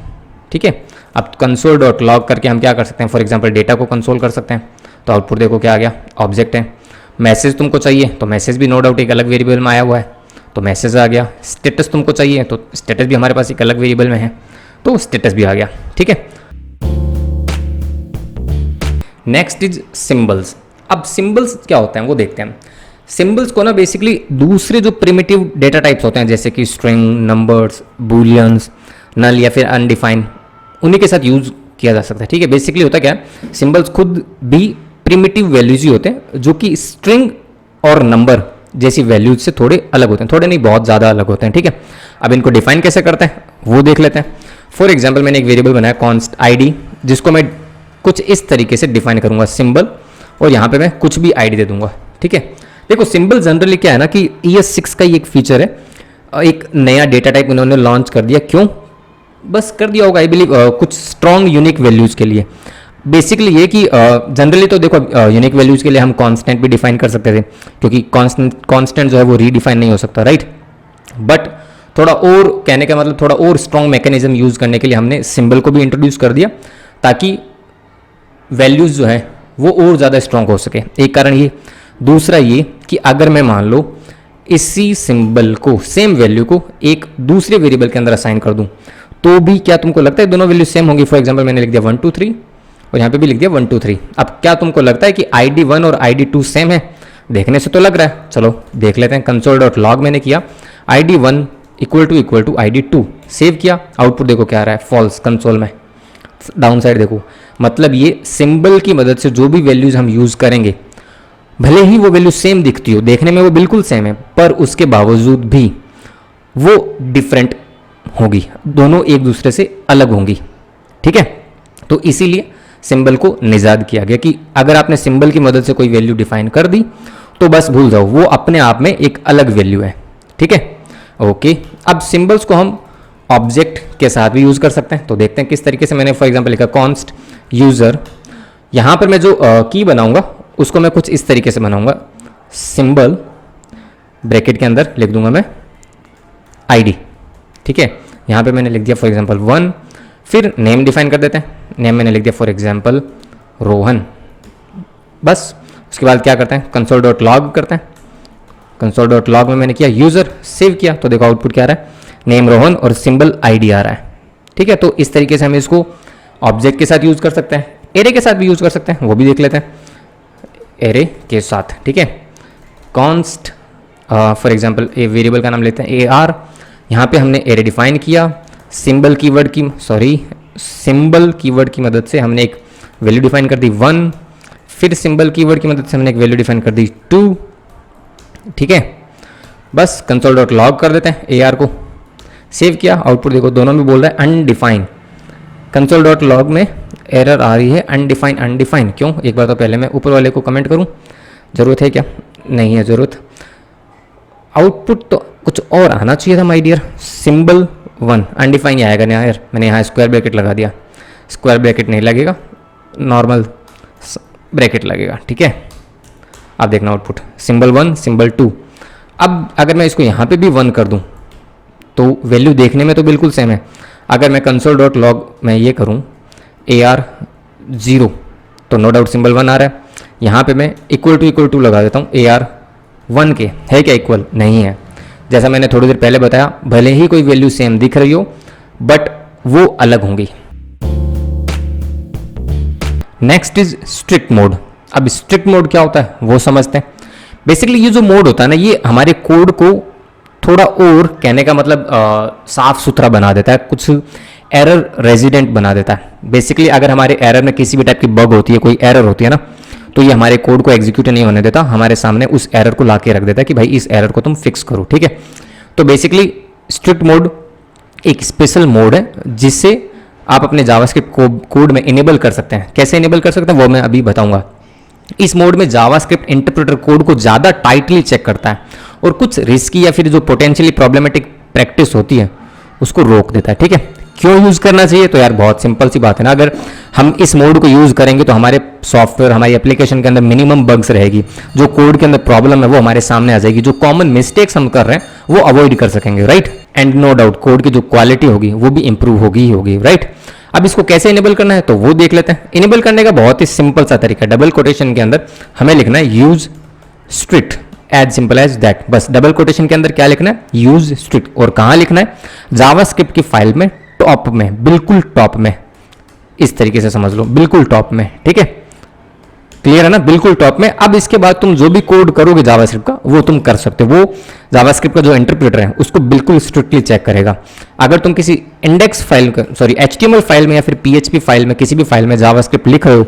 ठीक है। अब कंसोल डॉट लॉग करके हम क्या कर सकते हैं, फॉर एग्जांपल डेटा को कंसोल कर सकते हैं। तो आउटपुट देखो क्या आ गया, ऑब्जेक्ट है। मैसेज तुमको चाहिए तो मैसेज भी नो डाउट एक अलग वेरिएबल में आया हुआ है, तो मैसेज आ गया। स्टेटस तुमको चाहिए तो स्टेटस भी हमारे पास एक अलग वेरिएबल में है, तो स्टेटस भी आ गया, ठीक है। Next is symbols. अब सिंबल्स क्या होते हैं वो देखते हैं। सिंबल्स को ना बेसिकली दूसरे जो प्रिमिटिव डेटा टाइप्स होते हैं जैसे कि स्ट्रिंग, नंबर्स, बूलियंस, नल या फिर अनडिफाइंड, उन्हीं के साथ यूज किया जा सकता है, ठीक है। बेसिकली होता क्या है, सिंबल्स खुद भी प्रिमिटिव वैल्यूज ही होते हैं जो कि स्ट्रिंग और नंबर जैसी वैल्यूज से थोड़े अलग होते हैं, थोड़े नहीं बहुत ज़्यादा अलग होते हैं, ठीक है। अब इनको डिफाइन कैसे करते हैं वो देख लेते हैं। फॉर एग्जाम्पल मैंने एक वेरिएबल बनाया कॉन्स्ट आईडी, जिसको मैं कुछ इस तरीके से डिफाइन करूंगा सिंबल, और यहाँ पे मैं कुछ भी आईडी दे दूंगा, ठीक है। देखो सिंबल जनरली क्या है ना कि ES6 का ही एक फीचर है, एक नया डेटा टाइप इन्होंने लॉन्च कर दिया। क्यों बस कर दिया होगा, आई बिलीव कुछ स्ट्रॉन्ग यूनिक वैल्यूज के लिए। बेसिकली ये कि जनरली तो देखो यूनिक वैल्यूज के लिए हम कांस्टेंट भी डिफाइन कर सकते थे, क्योंकि कांस्टेंट जो है वो रीडिफाइन नहीं हो सकता, राइट। बट थोड़ा और कहने का मतलब थोड़ा और स्ट्रॉन्ग मैकेनिज्म यूज करने के लिए हमने सिंबल को भी इंट्रोड्यूस कर दिया, ताकि वैल्यूज जो है वो और ज़्यादा स्ट्रॉन्ग हो सके। एक कारण ये, दूसरा ये कि अगर मैं मान लो इसी सिंबल को, सेम वैल्यू को एक दूसरे वेरिएबल के अंदर असाइन कर दूं, तो भी क्या तुमको लगता है दोनों वैल्यू सेम होंगी। फॉर एग्जांपल मैंने लिख दिया 1 2 3 और यहाँ पे भी लिख दिया 1 2 3। अब क्या तुमको लगता है कि ID1 और ID2 सेम है? देखने से तो लग रहा है, चलो देख लेते हैं। कंसोल डॉट लॉग मैंने किया ID1 equal to ID2, save किया, आउटपुट देखो क्या आ रहा है, फॉल्स कंसोल में। डाउन साइड देखो, मतलब ये सिंबल की मदद से जो भी वैल्यूज हम यूज करेंगे, भले ही वो वैल्यू सेम दिखती हो, देखने में वो बिल्कुल सेम है, पर उसके बावजूद भी वो डिफरेंट होगी, दोनों एक दूसरे से अलग होंगी, ठीक है। तो इसीलिए सिंबल को निजाद किया गया कि अगर आपने सिंबल की मदद से कोई वैल्यू डिफाइन कर दी तो बस भूल जाओ, वो अपने आप में एक अलग वैल्यू है, ठीक है। ओके, अब सिंबल्स को हम ऑब्जेक्ट के साथ भी यूज कर सकते हैं, तो देखते हैं किस तरीके से। मैंने फॉर एग्जांपल लिखा कॉन्स्ट यूजर, यहां पर मैं जो की बनाऊंगा उसको मैं कुछ इस तरीके से बनाऊंगा, सिंबल ब्रैकेट के अंदर लिख दूंगा मैं आईडी, ठीक है। यहाँ पे मैंने लिख दिया फॉर एग्जांपल 1, फिर नेम डिफाइन कर देते हैं, नेम मैंने लिख दिया फॉर एग्जांपल रोहन, बस। उसके बाद क्या करते हैं, कंसोल डॉट लॉग करते हैं। कंसोल डॉट लॉग में मैंने किया यूजर, सेव किया, तो देखो आउटपुट क्या आ रहा है, नेम रोहन और सिंबल आईडी आ रहा है, ठीक है। तो इस तरीके से हम इसको ऑब्जेक्ट के साथ यूज कर सकते हैं, एरे के साथ भी यूज कर सकते हैं, वो भी देख लेते हैं एरे के साथ, ठीक है। Const for example a variable का नाम लेते हैं AR, यहाँ पे हमने एरे डिफाइन किया, सिंबल कीवर्ड की मदद से हमने एक वैल्यू डिफाइन कर दी 1, फिर सिंबल कीवर्ड की मदद से हमने एक वैल्यू डिफाइन कर दी 2, ठीक है। बस कंसोल डॉट लॉग कर देते हैं AR को, सेव किया, आउटपुट देखो दोनों में बोल रहा है अनडिफाइन। कंसोल डॉट लॉग में एरर आ रही है अनडिफाइन, क्यों? एक बार तो पहले मैं ऊपर वाले को कमेंट करूं, जरूरत है क्या? नहीं है जरूरत। आउटपुट तो कुछ और आना चाहिए था माय डियर, सिंबल 1 अनडिफाइन ही आएगा ना यार, मैंने यहाँ स्क्वायर ब्रैकेट लगा दिया, स्क्वायर ब्रैकेट नहीं लगेगा, नॉर्मल ब्रैकेट लगेगा, ठीक है। अब देखना आउटपुट सिंबल 1 सिंबल 2। अब अगर मैं इसको यहाँ पे भी 1 कर दूँ तो वैल्यू देखने में तो बिल्कुल सेम है। अगर मैं कंसोल डॉट लॉग में ये करूँ AR 0 तो नो डाउट सिंबल 1 आ रहा है। यहाँ पे मैं इक्वल टू लगा देता हूँ AR 1 के, है क्या इक्वल? नहीं है। जैसा मैंने थोड़ी देर पहले बताया, भले ही कोई वैल्यू सेम दिख रही हो बट वो अलग होंगी। Next is strict mode. अब स्ट्रिक्ट मोड क्या होता है वो समझते हैं। बेसिकली ये जो मोड होता है ना, ये हमारे कोड को थोड़ा और, कहने का मतलब साफ सुथरा बना देता है, कुछ एरर रेजिडेंट बना देता है। बेसिकली अगर हमारे एरर में किसी भी टाइप की बग होती है, कोई एरर होती है ना, तो ये हमारे कोड को एग्जीक्यूट नहीं होने देता, हमारे सामने उस एरर को ला के रख देता है कि भाई इस एरर को तुम फिक्स करो, ठीक है। तो बेसिकली स्ट्रिक्ट मोड एक स्पेशल मोड है जिससे आप अपने जावास्क्रिप्ट कोड में इनेबल कर सकते हैं। कैसे इनेबल कर सकते हैं वो मैं अभी बताऊंगा। इस मोड में जावास्क्रिप्ट इंटरप्रेटर कोड को ज़्यादा टाइटली चेक करता है और कुछ रिस्की या फिर जो पोटेंशियली प्रॉब्लमेटिक प्रैक्टिस होती है उसको रोक देता है, ठीक है। क्यों यूज़ करना चाहिए? तो यार बहुत सिंपल सी बात है ना, अगर हम इस मोड को यूज़ करेंगे तो हमारे सॉफ्टवेयर, हमारी एप्लीकेशन के अंदर मिनिमम बग्स रहेगी, जो कोड के अंदर प्रॉब्लम है वो हमारे सामने आ जाएगी, जो कॉमन मिस्टेक्स हम कर रहे हैं वो अवॉइड कर सकेंगे, right. And no doubt code की जो क्वालिटी होगी वो भी इंप्रूव होगी ही होगी, राइट। अब इसको कैसे इनेबल करना है तो वो देख लेते हैं। इनेबल करने का बहुत ही सिंपल सा तरीका है। डबल कोटेशन के अंदर हमें लिखना है use strict, as simple as that. बस डबल कोटेशन के अंदर क्या लिखना है? Use strict. और कहां लिखना है? जावास्क्रिप्ट की फाइल में टॉप में, बिल्कुल टॉप में, इस तरीके से समझ लो, बिल्कुल टॉप में, ठीक है। क्लियर है ना? बिल्कुल टॉप में। अब इसके बाद तुम जो भी कोड करोगे जावास्क्रिप्ट का वो तुम कर सकते हो। वो जावास्क्रिप्ट का जो इंटरप्रेटर है उसको बिल्कुल स्ट्रिक्टली चेक करेगा। अगर तुम किसी index file, sorry HTML file में या फिर पीएचपी फाइल में, किसी भी फाइल में जावास्क्रिप्ट लिख रहे हो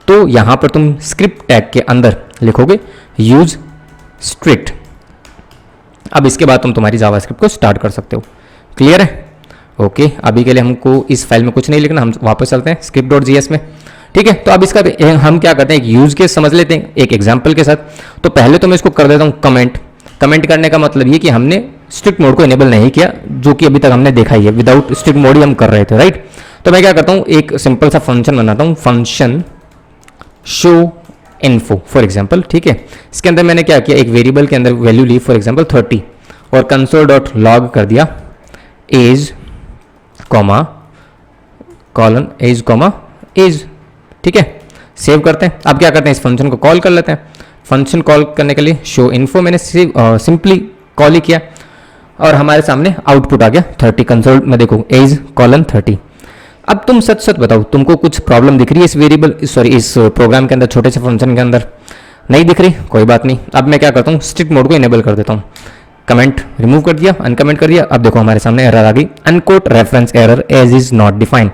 तो यहां पर तुम स्क्रिप्ट टैग के अंदर लिखोगे यूज स्ट्रिक्ट। अब इसके बाद तुम तुम्हारी जावास्क्रिप्ट को स्टार्ट कर सकते हो। क्लियर है? ओके, अभी के लिए हमको इस फाइल में कुछ नहीं लिखना, हम वापस चलते हैं script.js में, ठीक है। तो अब इसका हम क्या करते हैं, एक यूज केस समझ लेते हैं एक एग्जांपल के साथ। तो पहले तो मैं इसको कर देता हूं कमेंट। कमेंट करने का मतलब ये कि हमने स्ट्रिक्ट मोड को इनेबल नहीं किया, जो कि अभी तक हमने देखा ही है, विदाउट स्ट्रिक्ट मोड ही हम कर रहे थे, राइट। तो मैं क्या करता हूं, एक सिंपल सा फंक्शन बनाता हूं, function show info for example, ठीक है। इसके अंदर मैंने क्या किया, एक वेरिएबल के अंदर वैल्यू ली फॉर एग्जाम्पल 30 और console.log कर दिया age comma colon age comma age, ठीक है। सेव करते हैं। अब क्या करते हैं, इस फंक्शन को कॉल कर लेते हैं। फंक्शन कॉल करने के लिए शो इन्फो मैंने सिंपली कॉल ही किया और हमारे सामने आउटपुट आ गया 30। कंसोल में देखो एज कॉलन 30। अब तुम सच सच बताओ, तुमको कुछ प्रॉब्लम दिख रही है इस वेरिएबल, सॉरी इस प्रोग्राम के अंदर, छोटे से फंक्शन के अंदर? नहीं दिख रही, कोई बात नहीं। अब मैं क्या करता हूँ, स्ट्रिक्ट मोड को इनेबल कर देता हूँ। कमेंट रिमूव कर दिया, अनकमेंट कर दिया। अब देखो हमारे सामने एरर आ गई, uncaught reference error age is not defined.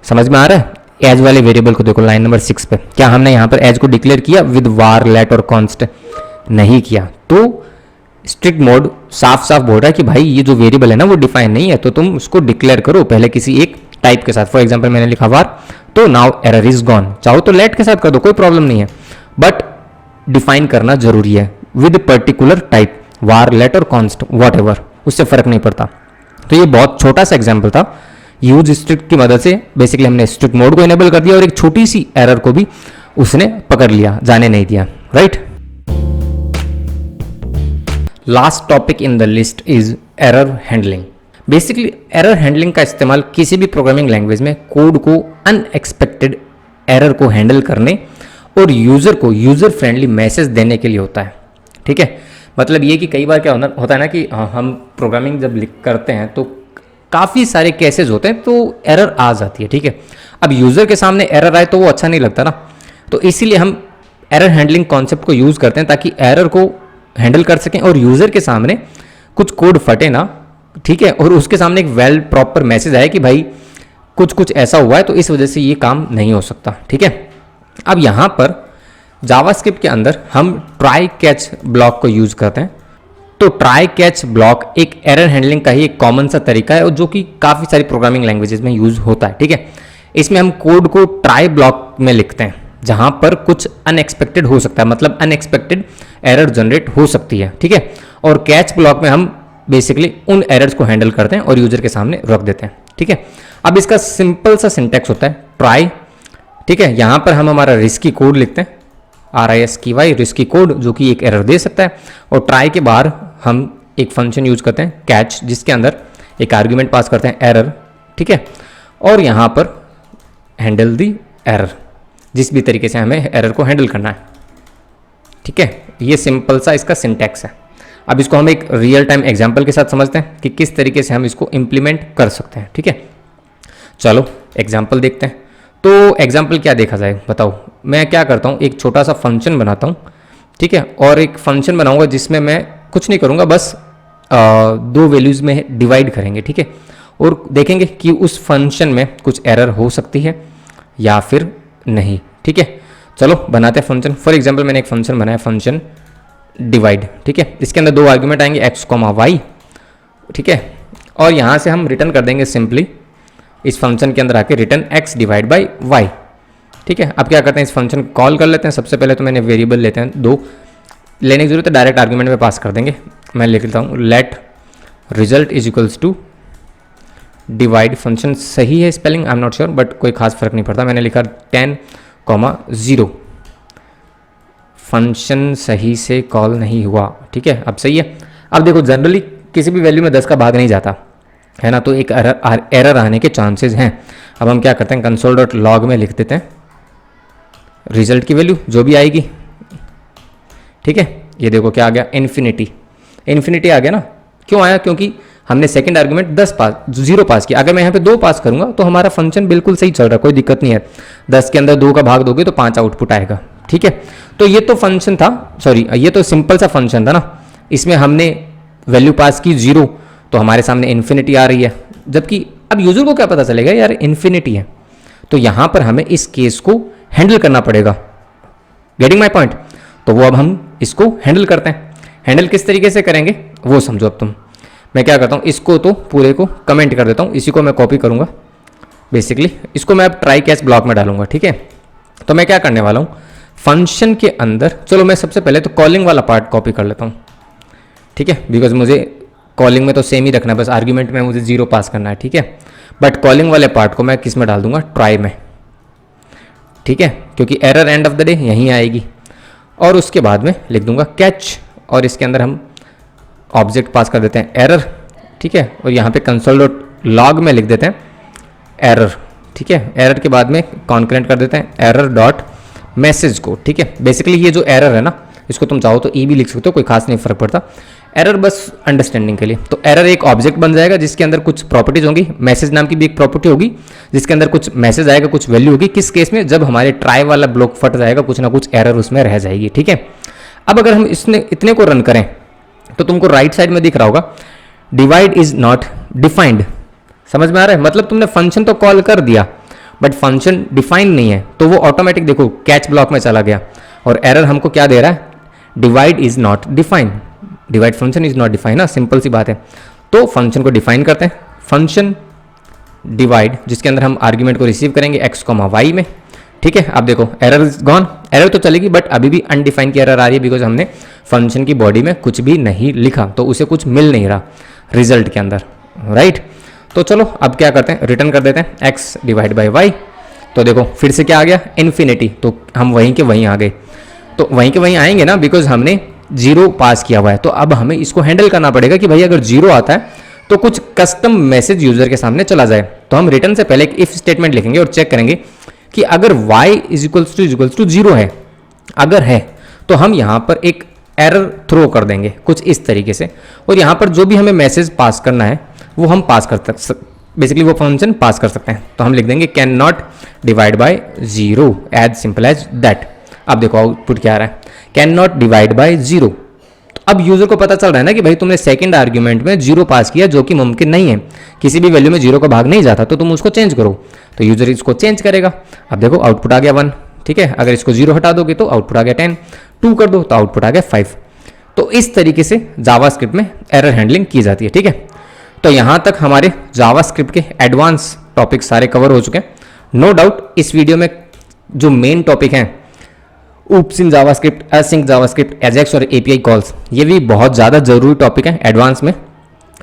समझ में आ रहा है? एज वाले वेरिएबल को देखो लाइन नंबर 6 पे, क्या हमने यहाँ पर एज को डिक्लेयर किया विद वार लेट और कॉन्स्ट? नहीं किया। तो स्ट्रिक्ट मोड साफ साफ बोल रहा है कि भाई ये जो वेरिएबल है ना वो डिफाइन नहीं है, तो तुम उसको डिक्लेयर करो पहले किसी एक टाइप के साथ। फॉर एग्जाम्पल मैंने लिखा वार, तो नाउ एरर इज गॉन। चाहो तो लेट के साथ कर दो, कोई प्रॉब्लम नहीं है, बट डिफाइन करना जरूरी है with particular type, var let और कॉन्स्ट वॉट एवर, उससे फर्क नहीं पड़ता। तो ये बहुत छोटा सा एग्जाम्पल था। यूज स्ट्रिक्ट की मदद से बेसिकली हमने स्ट्रिक्ट मोड को इनेबल कर दिया और एक छोटी सी एरर को भी उसने पकड़ लिया, जाने नहीं दिया, right. Last topic in the list is error handling. Basically error handling का इस्तेमाल किसी भी प्रोग्रामिंग लैंग्वेज में कोड को अनएक्सपेक्टेड एरर को हैंडल करने और यूजर को यूजर फ्रेंडली मैसेज देने के लिए होता है, ठीक है। मतलब ये कि कई बार क्या होता है ना कि हम प्रोग्रामिंग जब करते हैं तो काफ़ी सारे केसेस होते हैं, तो एरर आ जाती है, ठीक है। अब यूज़र के सामने एरर आए तो वो अच्छा नहीं लगता ना, तो इसीलिए हम एरर हैंडलिंग कॉन्सेप्ट को यूज़ करते हैं ताकि एरर को हैंडल कर सकें और यूज़र के सामने कुछ कोड फटे ना, ठीक है, और उसके सामने एक वेल प्रॉपर मैसेज आए कि भाई कुछ ऐसा हुआ है तो इस वजह से ये काम नहीं हो सकता, ठीक है। अब यहाँ पर जावास्क्रिप्ट के अंदर हम ट्राई कैच ब्लॉक को यूज़ करते हैं। तो ट्राई कैच ब्लॉक एक एरर हैंडलिंग का ही एक कॉमन सा तरीका है और जो कि काफ़ी सारी प्रोग्रामिंग लैंग्वेजेस में यूज़ होता है, ठीक है। इसमें हम कोड को ट्राई ब्लॉक में लिखते हैं जहाँ पर कुछ अनएक्सपेक्टेड हो सकता है, मतलब अनएक्सपेक्टेड एरर जनरेट हो सकती है, ठीक है। और कैच ब्लॉक में हम बेसिकली उन एरर्स को हैंडल करते हैं और यूजर के सामने रख देते हैं, ठीक है। अब इसका सिंपल सा सिंटैक्स होता है ट्राई, ठीक है। यहाँ पर हम हमारा रिस्की कोड लिखते हैं, RISKY रिस्की कोड, जो कि एक एरर दे सकता है। और ट्राई के बाहर हम एक फंक्शन यूज करते हैं कैच, जिसके अंदर एक आर्ग्यूमेंट पास करते हैं एरर, ठीक है। और यहाँ पर हैंडल दी एरर, जिस भी तरीके से हमें एरर को हैंडल करना है, ठीक है। ये सिंपल सा इसका सिंटैक्स है। अब इसको हम एक रियल टाइम एग्जाम्पल के साथ समझते हैं कि किस तरीके से हम इसको इम्प्लीमेंट कर सकते हैं, ठीक है। चलो एग्जाम्पल देखते हैं। तो एग्जाम्पल क्या देखा जाए बताओ। मैं क्या करता हूँ, एक छोटा सा फंक्शन बनाता हूँ, ठीक है। और एक फंक्शन बनाऊंगा जिसमें मैं कुछ नहीं करूँगा, बस दो वैल्यूज़ में डिवाइड करेंगे, ठीक है। और देखेंगे कि उस फंक्शन में कुछ एरर हो सकती है या फिर नहीं। ठीक है, चलो बनाते हैं फंक्शन। फॉर एग्जांपल मैंने एक फंक्शन बनाया, फंक्शन डिवाइड। ठीक है, इसके अंदर 2 आर्गुमेंट आएंगे x, y। ठीक है, और यहाँ से हम रिटर्न कर देंगे सिंपली इस फंक्शन के अंदर आके return x divide by y। ठीक है, अब क्या करते हैं, इस फंक्शन को कॉल कर लेते हैं। सबसे पहले तो मैंने वेरिएबल लेते हैं, 2 लेने की जरूरत है, डायरेक्ट आर्गुमेंट में पास कर देंगे। मैं लिख लेता हूँ let result is equals to divide. Function सही है spelling, I am not sure, but कोई खास फर्क नहीं पड़ता। मैंने लिखा 10,0। फंक्शन सही से कॉल नहीं हुआ। ठीक है, अब सही है। अब देखो जनरली किसी भी वैल्यू में 10 का भाग नहीं जाता है ना, तो एक एरर आने के चांसेस हैं। अब हम क्या करते हैं, console.log में लिख देते हैं रिजल्ट की वैल्यू जो भी आएगी। ठीक है, ये देखो क्या आ गया, इन्फिनिटी आ गया ना। क्यों आया, क्योंकि हमने सेकंड आर्गुमेंट 0 पास किया। अगर मैं यहाँ पे 2 पास करूंगा तो हमारा फंक्शन बिल्कुल सही चल रहा है, कोई दिक्कत नहीं है। 10 के अंदर 2 का भाग दोगे तो 5 आउटपुट आएगा। ठीक है, तो ये तो फंक्शन था, सॉरी ये तो सिंपल सा फंक्शन था ना, इसमें हमने वैल्यू पास की 0 तो हमारे सामने इन्फिनिटी आ रही है। जबकि अब यूजर को क्या पता चलेगा यार इन्फिनिटी है, तो यहां पर हमें इस केस को हैंडल करना पड़ेगा। Getting my point? तो वो अब हम इसको हैंडल करते हैं। हैंडल किस तरीके से करेंगे वो समझो अब तुम। मैं क्या करता हूँ, इसको तो पूरे को कमेंट कर देता हूँ, इसी को मैं कॉपी करूँगा। बेसिकली इसको मैं अब ट्राई कैच ब्लॉक में डालूंगा। ठीक है, तो मैं क्या करने वाला हूँ, फंक्शन के अंदर, चलो मैं सबसे पहले तो कॉलिंग वाला पार्ट कॉपी कर लेता हूँ। ठीक है, बिकॉज मुझे कॉलिंग में तो सेम ही रखना है, बस आर्ग्यूमेंट में मुझे 0 पास करना है। ठीक है, बट कॉलिंग वाले पार्ट को मैं किस में डाल दूंगा, ट्राई में। ठीक है, क्योंकि error end of the day यहीं आएगी। और उसके बाद में लिख दूंगा कैच, और इसके अंदर हम ऑब्जेक्ट पास कर देते हैं एरर। ठीक है, और यहाँ पे console.log में लिख देते हैं एरर। ठीक है, एरर के बाद में कॉन्करेंट कर देते हैं एरर डॉट मैसेज को। ठीक है, बेसिकली ये जो एरर है ना, इसको तुम चाहो तो ई भी लिख सकते हो, कोई खास नहीं फर्क पड़ता। एरर बस अंडरस्टैंडिंग के लिए। तो एरर एक ऑब्जेक्ट बन जाएगा जिसके अंदर कुछ प्रॉपर्टीज होंगी। मैसेज नाम की भी एक प्रॉपर्टी होगी जिसके अंदर कुछ मैसेज आएगा, कुछ वैल्यू होगी। किस केस में, जब हमारे ट्राई वाला ब्लॉक फट जाएगा, कुछ ना कुछ एरर उसमें रह जाएगी। ठीक है, अब अगर हम इतने को रन करें तो तुमको राइट साइड में दिख रहा होगा डिवाइड इज नॉट डिफाइंड। समझ में आ रहा है? मतलब तुमने फंक्शन तो कॉल कर दिया बट फंक्शन डिफाइंड नहीं है, तो वो ऑटोमेटिक देखो कैच ब्लॉक में चला गया। और एरर हमको क्या दे रहा है, divide is not defined. Divide function is not defined ना, सिंपल सी बात है। तो फंक्शन को डिफाइन करते हैं, फंक्शन डिवाइड, जिसके अंदर हम आर्ग्यूमेंट को रिसीव करेंगे x, y में। ठीक है, अब देखो एरर इज गॉन। एरर तो चलेगी बट अभी भी अनडिफाइंड की एरर आ रही है, बिकॉज हमने फंक्शन की बॉडी में कुछ भी नहीं लिखा, तो उसे कुछ मिल नहीं रहा रिजल्ट के अंदर। राइट, तो चलो अब क्या करते हैं, रिटर्न कर देते हैं x डिवाइड बाई y। तो देखो फिर से क्या आ गया, इन्फिनिटी। तो हम वहीं के वहीं आ गए, तो वहीं के वहीं आएंगे ना, बिकॉज हमने 0 पास किया हुआ है। तो अब हमें इसको हैंडल करना पड़ेगा कि भाई अगर 0 आता है तो कुछ कस्टम मैसेज यूजर के सामने चला जाए। तो हम रिटर्न से पहले एक इफ स्टेटमेंट लिखेंगे और चेक करेंगे कि अगर y इज इक्वल्स टू 0 है, अगर है तो हम यहाँ पर एक एरर थ्रो कर देंगे कुछ इस तरीके से। और यहाँ पर जो भी हमें मैसेज पास करना है वो हम पास कर सकते, बेसिकली वो फंक्शन पास कर सकते हैं। तो हम लिख देंगे can not divide by 0, as simple as that. अब देखो आउटपुट क्या आ रहा है, कैन नॉट डिवाइड बाय 0। तो अब यूजर को पता चल रहा है ना कि भाई तुमने सेकंड आर्ग्यूमेंट में 0 पास किया, जो कि मुमकिन नहीं है, किसी भी वैल्यू में 0 का भाग नहीं जाता, तो तुम उसको चेंज करो। तो यूजर इसको चेंज करेगा। अब देखो आउटपुट आ गया 1। ठीक है, अगर इसको 0 हटा दोगे तो आउटपुट आ गया 10, 2 कर दो तो आउटपुट आ गया 5। तो इस तरीके से जावास्क्रिप्ट में एरर हैंडलिंग की जाती है। ठीक है, तो यहाँ तक हमारे जावास्क्रिप्ट के एडवांस टॉपिक सारे कवर हो चुके हैं। नो डाउट इस वीडियो में जो मेन टॉपिक हैं, oops in JavaScript, async JavaScript, Ajax और एपीआई कॉल्स, ये भी बहुत ज़्यादा जरूरी टॉपिक है एडवांस में।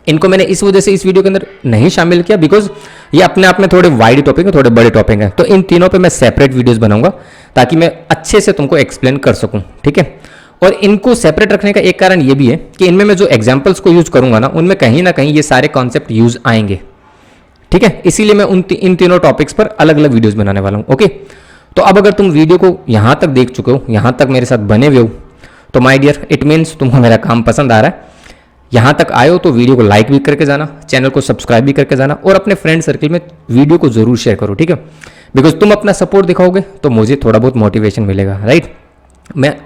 इनको मैंने इस वजह से इस वीडियो के अंदर नहीं शामिल किया, बिकॉज ये अपने आप में थोड़े वाइड टॉपिक है, थोड़े बड़े टॉपिक हैं। तो इन तीनों पे मैं सेपरेट वीडियोस बनाऊंगा ताकि मैं अच्छे से तुमको एक्सप्लेन कर सकूं। ठीक है, और इनको सेपरेट रखने का एक कारण ये भी है कि इनमें मैं जो एग्जाम्पल्स को यूज करूंगा ना, उनमें कहीं ना कहीं ये सारे कॉन्सेप्ट यूज आएंगे। ठीक है, इसीलिए मैं इन तीनों टॉपिक्स पर अलग अलग वीडियोज बनाने वाला हूँ। ओके, तो अब अगर तुम वीडियो को यहाँ तक देख चुके हो, यहाँ तक मेरे साथ बने हुए हो, तो माय डियर इट मीन्स तुमको मेरा काम पसंद आ रहा है। यहाँ तक आए हो तो वीडियो को लाइक भी करके जाना, चैनल को सब्सक्राइब भी करके जाना, और अपने फ्रेंड सर्कल में वीडियो को जरूर शेयर करो। ठीक है, बिकॉज तुम अपना सपोर्ट दिखाओगे तो मुझे थोड़ा बहुत मोटिवेशन मिलेगा। राइट, मैं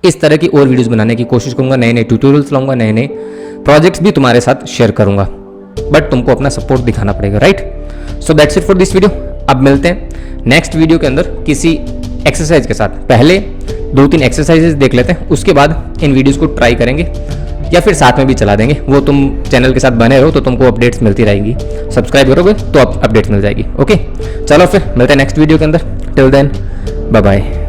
इस तरह की और वीडियोस बनाने की कोशिश करूंगा, नए नए ट्यूटोरियल्स लाऊंगा, नए नए प्रोजेक्ट्स भी तुम्हारे साथ शेयर करूंगा। बट तुमको अपना सपोर्ट दिखाना पड़ेगा, right. So that's it for this video. अब मिलते हैं नेक्स्ट वीडियो के अंदर किसी एक्सरसाइज के साथ। पहले 2-3 एक्सरसाइजेस देख लेते हैं, उसके बाद इन वीडियोस को ट्राई करेंगे या फिर साथ में भी चला देंगे। वो तुम चैनल के साथ बने रहो तो तुमको अपडेट्स मिलती रहेंगी। सब्सक्राइब करोगे तो अपडेट्स मिल जाएगी। ओके, चलो फिर मिलते हैं नेक्स्ट वीडियो के अंदर। Till then, bye bye.